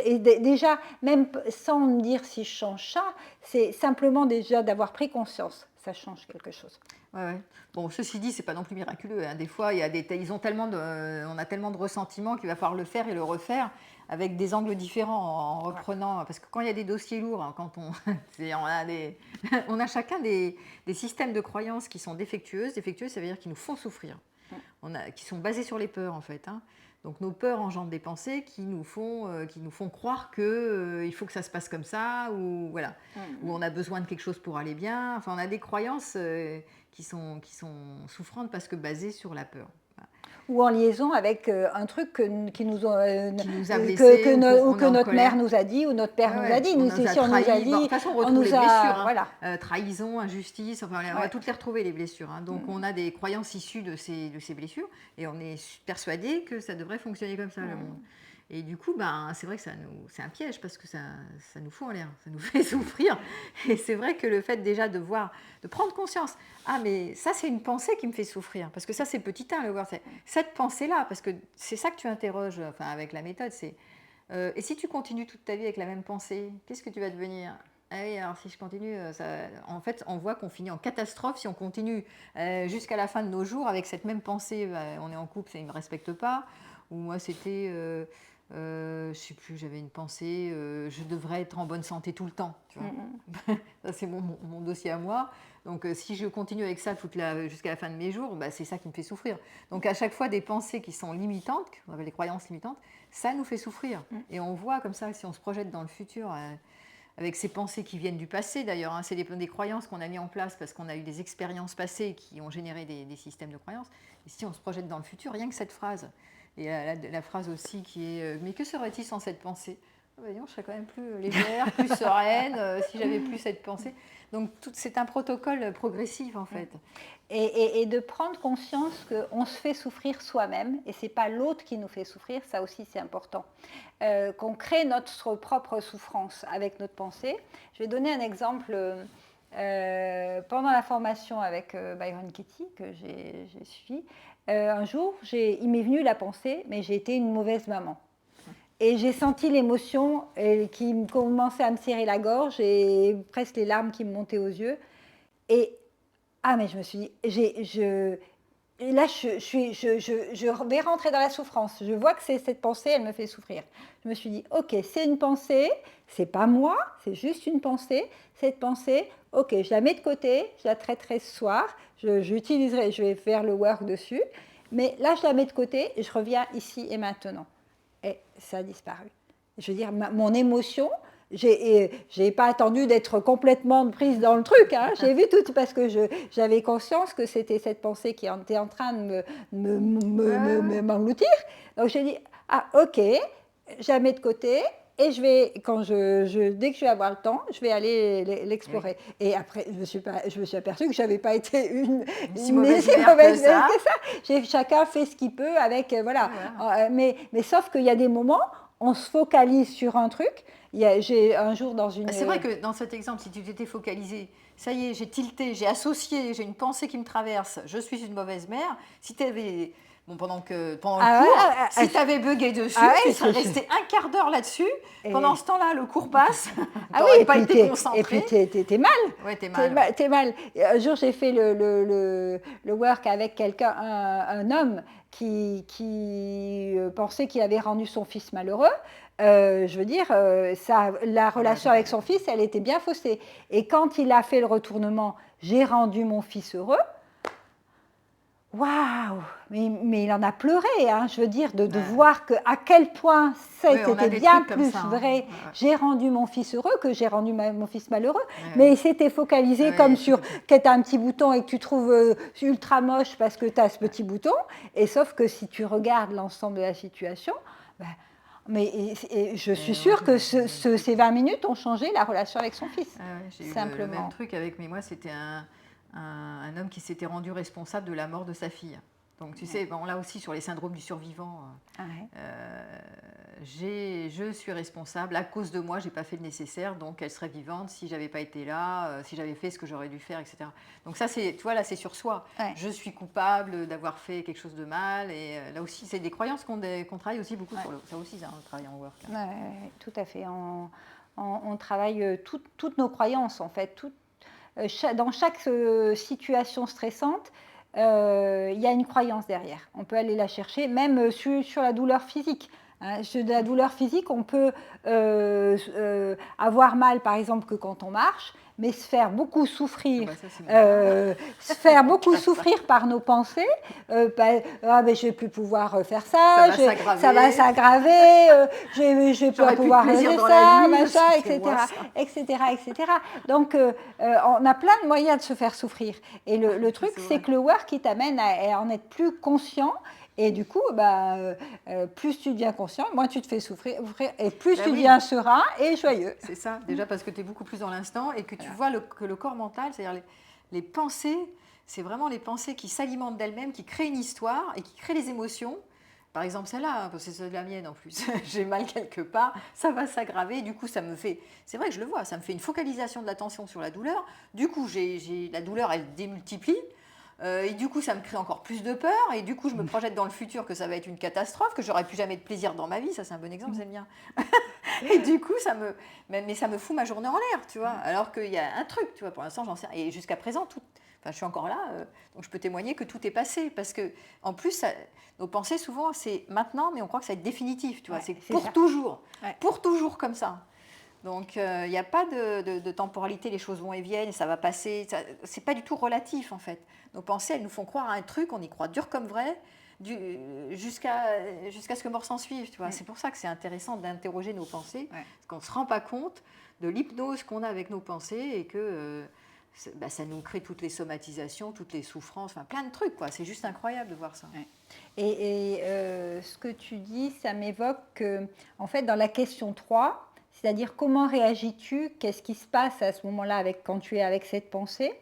Et déjà, même sans me dire si je change ça, c'est simplement déjà d'avoir pris conscience. Ça change quelque chose. Ouais, ouais. Bon, ceci dit, c'est pas non plus miraculeux, hein. Des fois, ils ont tellement on a tellement de ressentiments qu'il va falloir le faire et le refaire avec des angles différents en reprenant. Parce que quand il y a des dossiers lourds, hein, quand on a chacun des systèmes de croyances qui sont défectueuses. Défectueuses, ça veut dire qu'ils nous font souffrir. Qui sont basés sur les peurs, en fait, hein. Donc nos peurs engendrent des pensées qui nous font croire qu'il faut que ça se passe comme ça, ou voilà, ou on a besoin de quelque chose pour aller bien. Enfin, on a des croyances qui sont souffrantes parce que basées sur la peur. Voilà. Ou en liaison avec un truc qui nous a blessés, que notre mère nous a dit, ou notre père nous a dit. Nous, si on nous a dit, de toute façon, on retrouve les blessures. Hein. Voilà. Trahison, injustice, enfin, on va toutes les retrouver, les blessures. Hein. Donc, on a des croyances issues de ces blessures et on est persuadé que ça devrait fonctionner comme ça, le monde. Et du coup, c'est vrai que c'est un piège parce que ça nous fout en l'air, ça nous fait souffrir. Et c'est vrai que le fait déjà de prendre conscience, ah mais ça c'est une pensée qui me fait souffrir, parce que ça c'est petit 1, le voir, c'est cette pensée-là, parce que c'est ça que tu interroges, enfin avec la méthode, c'est et si tu continues toute ta vie avec la même pensée, qu'est-ce que tu vas devenir ? Ah oui, alors si je continue, en fait, on voit qu'on finit en catastrophe si on continue jusqu'à la fin de nos jours avec cette même pensée. On est en couple, ça ne me respecte pas. Ou moi, c'était, je ne sais plus, j'avais une pensée, je devrais être en bonne santé tout le temps. Tu vois. Ça, c'est mon dossier à moi. Donc, si je continue avec ça jusqu'à la fin de mes jours, c'est ça qui me fait souffrir. Donc, à chaque fois, des pensées qui sont limitantes, qu'on appelle les croyances limitantes, ça nous fait souffrir. Et on voit comme ça, si on se projette dans le futur, avec ces pensées qui viennent du passé d'ailleurs, hein, c'est des croyances qu'on a mis en place parce qu'on a eu des expériences passées qui ont généré des systèmes de croyances. Et si on se projette dans le futur, rien que cette phrase, et la phrase aussi qui est « mais que serait-il sans cette pensée ?» Je serais quand même plus légère, plus sereine si j'avais plus cette pensée. Donc c'est un protocole progressif en fait. Et de prendre conscience qu'on se fait souffrir soi-même et ce n'est pas l'autre qui nous fait souffrir, ça aussi c'est important. Qu'on crée notre propre souffrance avec notre pensée. Je vais donner un exemple. Pendant la formation avec Byron Katie que j'ai suivi, un jour il m'est venu la pensée, mais j'ai été une mauvaise maman. Et j'ai senti l'émotion qui commençait à me serrer la gorge et presque les larmes qui me montaient aux yeux. Mais je me suis dit, là, je vais rentrer dans la souffrance. Je vois que c'est cette pensée, elle me fait souffrir. Je me suis dit, ok, c'est une pensée, c'est pas moi, c'est juste une pensée. Cette pensée, ok, je la mets de côté, je la traiterai ce soir, je vais faire le work dessus. Mais là, je la mets de côté et je reviens ici et maintenant. Et ça a disparu. Je veux dire, mon émotion, j'ai pas attendu d'être complètement prise dans le truc. Hein. J'ai vu tout parce que j'avais conscience que c'était cette pensée qui était en train de m'engloutir. Donc j'ai dit, ah ok, je la mets de côté. Et je vais, dès que je vais avoir le temps, je vais aller l'explorer. Oui. Et après, je me suis aperçue que je n'avais pas été une si mauvaise mère que ça. Chacun fait ce qu'il peut avec, voilà. Mais sauf qu'il y a des moments, on se focalise sur un truc. J'ai un jour dans une... C'est vrai que dans cet exemple, si tu t'étais focalisé, ça y est, j'ai tilté, j'ai associé, j'ai une pensée qui me traverse, je suis une mauvaise mère. Si tu avais Bon, pendant le Ah cours, ouais, si tu avais bugué dessus, ah ouais, tu serais resté un quart d'heure là-dessus. Et- Pendant ce temps-là, le cours passe. Ah Tu oui, n'aurais et pas puis été concentré. et puis t'es mal. Ouais, t'es mal. Ouais. T'es mal. Et un jour, j'ai fait le work avec quelqu'un, un homme qui pensait qu'il avait rendu son fils malheureux. Je veux dire, la relation avec son fils, elle était bien faussée. Et quand il a fait le retournement, j'ai rendu mon fils heureux. Waouh! Mais il en a pleuré, hein, je veux dire, de voir à quel point c'était bien plus vrai. Hein. J'ai rendu mon fils heureux que j'ai rendu mon fils malheureux. Mais il s'était focalisé comme sur que tu as un petit bouton et que tu trouves ultra moche parce que tu as ce petit bouton. Et sauf que si tu regardes l'ensemble de la situation, ben, je suis sûre que ces 20 minutes ont changé la relation avec son fils. J'ai eu le même truc avec, mais moi, c'était un homme qui s'était rendu responsable de la mort de sa fille. Donc, tu sais, bon, là aussi, sur les syndromes du survivant, je suis responsable. À cause de moi, je n'ai pas fait le nécessaire, donc elle serait vivante si je n'avais pas été là, si j'avais fait ce que j'aurais dû faire, etc. Donc ça, tu vois, là, c'est sur soi. Ouais. Je suis coupable d'avoir fait quelque chose de mal. Et là aussi, c'est des croyances qu'on travaille aussi beaucoup sur ça aussi, c'est un travail en work. Tout à fait. On travaille toutes nos croyances, en fait. Dans chaque situation stressante, il y a une croyance derrière. On peut aller la chercher, même sur la douleur physique. Hein. Sur la douleur physique, on peut avoir mal, par exemple, que quand on marche, mais se faire beaucoup souffrir, souffrir par nos pensées. Je ne vais plus pouvoir faire ça, ça va s'aggraver, je vais pas pouvoir faire ça, machin, etc. Donc, on a plein de moyens de se faire souffrir. Et le truc, c'est que le work, il t'amène à en être plus conscient. Et du coup, plus tu deviens conscient, moins tu te fais souffrir, et plus tu deviens serein et joyeux. C'est ça, déjà parce que tu es beaucoup plus dans l'instant et que tu vois que le corps mental, c'est-à-dire les pensées, c'est vraiment les pensées qui s'alimentent d'elles-mêmes, qui créent une histoire et qui créent les émotions. Par exemple, celle-là, parce que c'est de la mienne en plus, j'ai mal quelque part, ça va s'aggraver, du coup ça me fait, c'est vrai que je le vois, ça me fait une focalisation de l'attention sur la douleur, du coup la douleur elle démultiplie, et du coup ça me crée encore plus de peur, et du coup je me projette dans le futur que ça va être une catastrophe, que j'aurai plus jamais de plaisir dans ma vie, ça c'est un bon exemple, j'aime bien. Et du coup ça me fout ma journée en l'air, tu vois, alors qu'il y a un truc, tu vois, pour l'instant j'en sais rien, et jusqu'à présent je suis encore là, donc je peux témoigner que tout est passé, parce que en plus nos pensées souvent c'est maintenant, mais on croit que ça va être définitif, tu vois, c'est pour toujours, pour toujours comme ça. Donc il n'y a pas de temporalité, les choses vont et viennent, ça va passer, c'est pas du tout relatif en fait. Nos pensées, elles nous font croire à un truc, on y croit dur comme vrai, jusqu'à ce que mort s'en suive, tu vois. C'est pour ça que c'est intéressant d'interroger nos pensées, parce qu'on ne se rend pas compte de l'hypnose qu'on a avec nos pensées et que ça nous crée toutes les somatisations, toutes les souffrances, enfin plein de trucs, quoi. C'est juste incroyable de voir ça. Et ce que tu dis, ça m'évoque en fait dans la question 3, c'est-à-dire comment réagis-tu, qu'est-ce qui se passe à ce moment-là quand tu es avec cette pensée,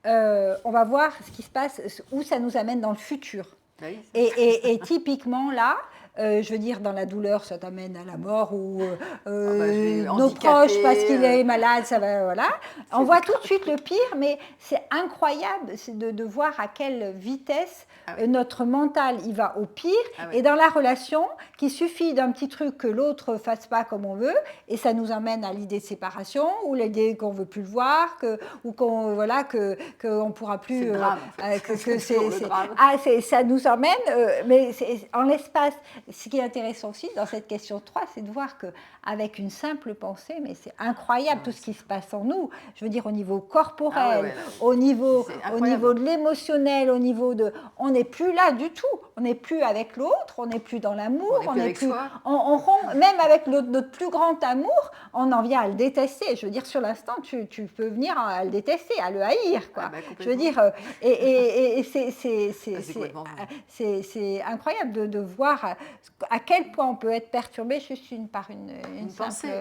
on va voir ce qui se passe, où ça nous amène dans le futur. Oui, et typiquement là, je veux dire, dans la douleur, ça t'amène à la mort ou nos proches parce qu'il est malade, ça va, voilà. On voit tout de suite le pire, mais c'est incroyable de voir à quelle vitesse notre mental il va au pire. Et dans la relation, qu'il suffit d'un petit truc que l'autre ne fasse pas comme on veut, et ça nous emmène à l'idée de séparation ou l'idée qu'on ne veut plus le voir, ou qu'on ne pourra plus. C'est le drame, en fait. Ça nous emmène, mais en l'espace. Ce qui est intéressant aussi dans cette question 3, c'est de voir qu'avec une simple pensée, mais c'est incroyable tout ce qui se passe en nous. Je veux dire au niveau corporel, au niveau de l'émotionnel, au niveau de... On n'est plus là du tout. On n'est plus avec l'autre, on n'est plus dans l'amour, on n'est plus... même avec notre plus grand amour, on en vient à le détester. Je veux dire, sur l'instant, tu peux venir à le détester, à le haïr, quoi. Je veux dire, c'est incroyable de voir à quel point on peut être perturbé juste par une pensée.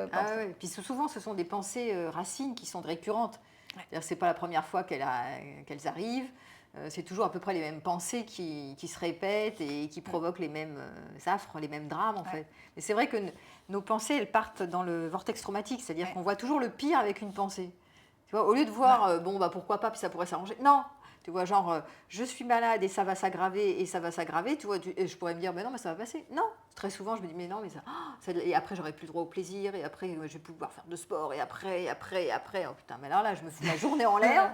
Puis souvent, ce sont des pensées racines qui sont récurrentes. Ce n'est pas la première fois qu'elles arrivent. C'est toujours à peu près les mêmes pensées qui se répètent et qui provoquent les mêmes affres, les mêmes drames en fait. Mais c'est vrai que nos pensées, elles partent dans le vortex traumatique, c'est-à-dire qu'on voit toujours le pire avec une pensée. Tu vois, au lieu de voir, pourquoi pas, puis ça pourrait s'arranger. Non, Tu vois, genre, je suis malade et ça va s'aggraver, tu vois, et je pourrais me dire, mais non, mais ça va passer. Non, très souvent, je me dis, mais non, mais et après, j'aurai plus droit au plaisir, et après, je vais plus pouvoir faire de sport, et après. Oh putain, mais alors là, je me fous la journée en l'air,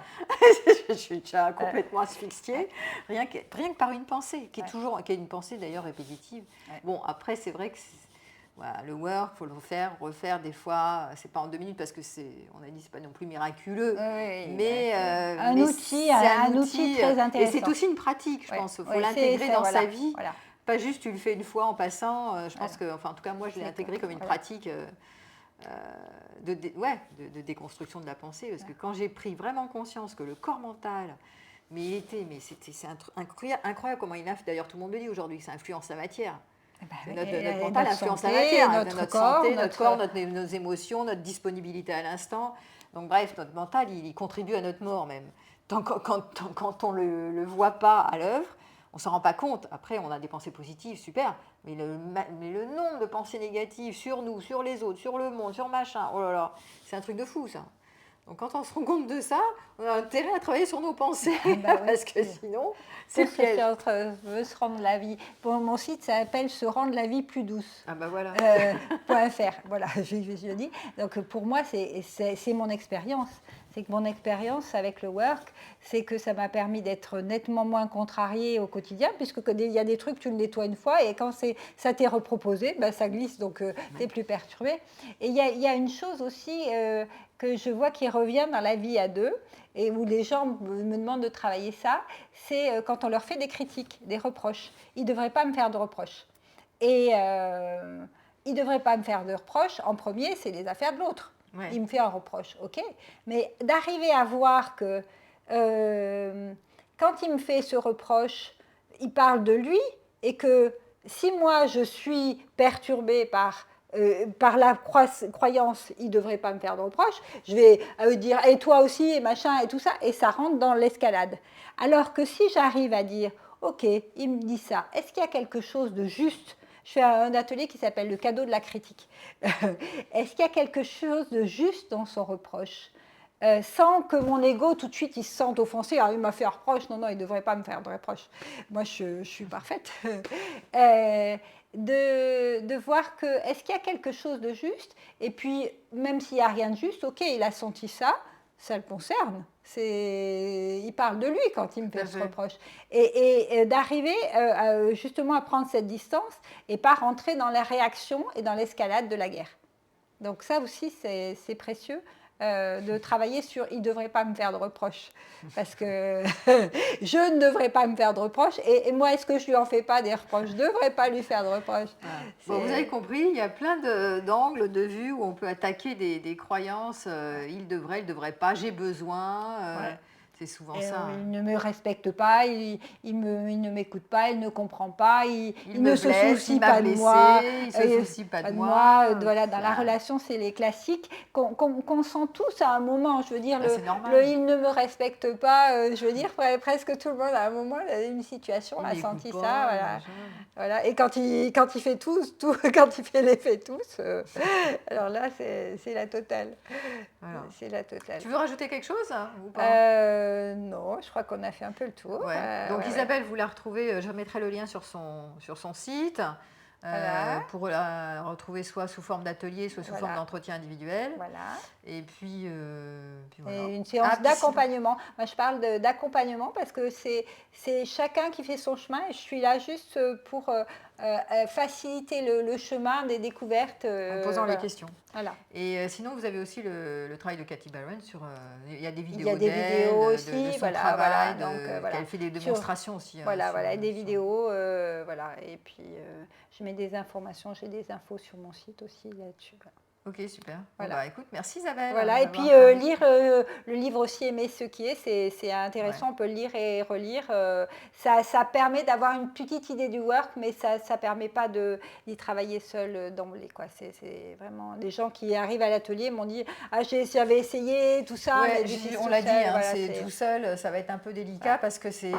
je suis déjà complètement asphyxiée, rien que par une pensée, qui est une pensée d'ailleurs répétitive. Bon, après, c'est vrai que voilà, le work, il faut le refaire des fois. C'est pas en 2 minutes parce que on a dit, c'est pas non plus miraculeux. Mais un outil très intéressant. Et c'est aussi une pratique, je pense. Il faut l'intégrer dans sa vie. Voilà. Pas juste tu le fais une fois en passant. Je pense que, enfin, en tout cas, moi, je l'ai intégré comme une pratique de déconstruction de la pensée. Parce que quand j'ai pris vraiment conscience que le corps mental, c'est incroyable comment il influence. D'ailleurs, tout le monde le dit aujourd'hui, que ça influence la matière. Notre mental influence la matière, notre santé, notre corps, nos émotions, notre disponibilité à l'instant. Donc bref, notre mental, il contribue à notre mort même. Quand on ne le voit pas à l'œuvre, on ne s'en rend pas compte. Après, on a des pensées positives, super. Mais le nombre de pensées négatives sur nous, sur les autres, sur le monde, sur machin, oh là là, c'est un truc de fou ça. Donc quand on se rend compte de ça, on a intérêt à travailler sur nos pensées, parce que sinon, c'est le piège. Veut se rendre la vie. Pour mon site, ça s'appelle Se rendre la vie plus douce. Ah bah voilà. .fr, voilà, je le dis. Donc pour moi, c'est mon expérience. C'est que mon expérience avec le work, c'est que ça m'a permis d'être nettement moins contrariée au quotidien, puisque il y a des trucs, tu le nettoies une fois, et quand ça t'est reproposé, ben, ça glisse, donc tu n'es plus perturbé. Et il y a une chose aussi que je vois qui revient dans la vie à deux, et où les gens me demandent de travailler ça, c'est quand on leur fait des critiques, des reproches. Ils ne devraient pas me faire de reproches. Et ils ne devraient pas me faire de reproches. En premier, c'est les affaires de l'autre. Ouais. Il me fait un reproche, ok. Mais d'arriver à voir que quand il me fait ce reproche, il parle de lui, et que si moi je suis perturbée par la croyance, il ne devrait pas me faire de reproche, je vais dire et toi aussi et machin et tout ça, et ça rentre dans l'escalade. Alors que si j'arrive à dire ok, il me dit ça, est-ce qu'il y a quelque chose de juste? Je fais un atelier qui s'appelle le cadeau de la critique. Est-ce qu'il y a quelque chose de juste dans son reproche, sans que mon ego tout de suite il se sente offensé? Ah, il m'a fait un reproche, non, il ne devrait pas me faire de reproche. Moi, je suis parfaite. De voir que, est-ce qu'il y a quelque chose de juste? Et puis, même s'il n'y a rien de juste, ok, il a senti ça, ça le concerne. Il parle de lui quand il me fait ce reproche. Et d'arriver justement à prendre cette distance et pas rentrer dans la réaction et dans l'escalade de la guerre. Donc ça aussi, c'est précieux. De travailler sur « il ne devrait pas me faire de reproches » parce que je ne devrais pas me faire de reproches, et moi, est-ce que je ne lui en fais pas des reproches? Je ne devrais pas lui faire de reproches. Bon, vous avez compris, il y a plein d'angles, de vues où on peut attaquer des croyances, il ne devrait pas, j'ai besoin, c'est souvent ça. Il ne me respecte pas, il ne m'écoute pas, il ne comprend pas, il ne se soucie pas de moi. Il ne se soucie pas de moi. Voilà, dans la relation, c'est les classiques qu'on sent tous à un moment. Je veux dire, il ne me respecte pas, je veux dire, presque tout le monde à un moment, une situation a senti ça. Voilà. Et quand il fait quand il fait l'effet tous, alors là, c'est la totale. Alors, c'est la totale. Tu veux rajouter quelque chose ou pas? Non, je crois qu'on a fait un peu le tour. Donc Isabelle, vous la retrouvez, je remettrai le lien sur son site. Pour la retrouver soit sous forme d'atelier, soit sous forme d'entretien individuel. Voilà. Et puis voilà. Et une séance d'accompagnement. Moi, je parle d'accompagnement parce que c'est chacun qui fait son chemin, et je suis là juste pour faciliter le chemin des découvertes. En posant les questions. Voilà. Et sinon, vous avez aussi le travail de Cathy Barron il y a des vidéos Il y a des vidéos aussi, de son travail, elle fait des démonstrations aussi. Voilà, des vidéos, voilà. Et puis, je mets des informations, j'ai des infos sur mon site aussi là-dessus. Voilà. Ok, super. Voilà. Bon, écoute, merci Isabelle. Voilà, et puis lire le livre aussi, Aimer ce qui est, c'est intéressant, on peut le lire et relire. Ça permet d'avoir une petite idée du work, mais ça ne permet pas d'y travailler seul d'emblée. C'est vraiment des gens qui arrivent à l'atelier m'ont dit « Ah, j'avais essayé, tout ça. Ouais, » On l'a dit, c'est tout seul, ça va être un peu délicat parce que c'est...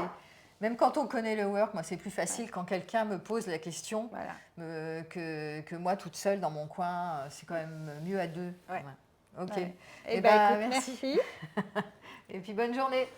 Même quand on connaît le work, moi c'est plus facile quand quelqu'un me pose la question que moi toute seule dans mon coin. C'est quand même mieux à deux. Ok. Et écoute, merci. Et puis bonne journée.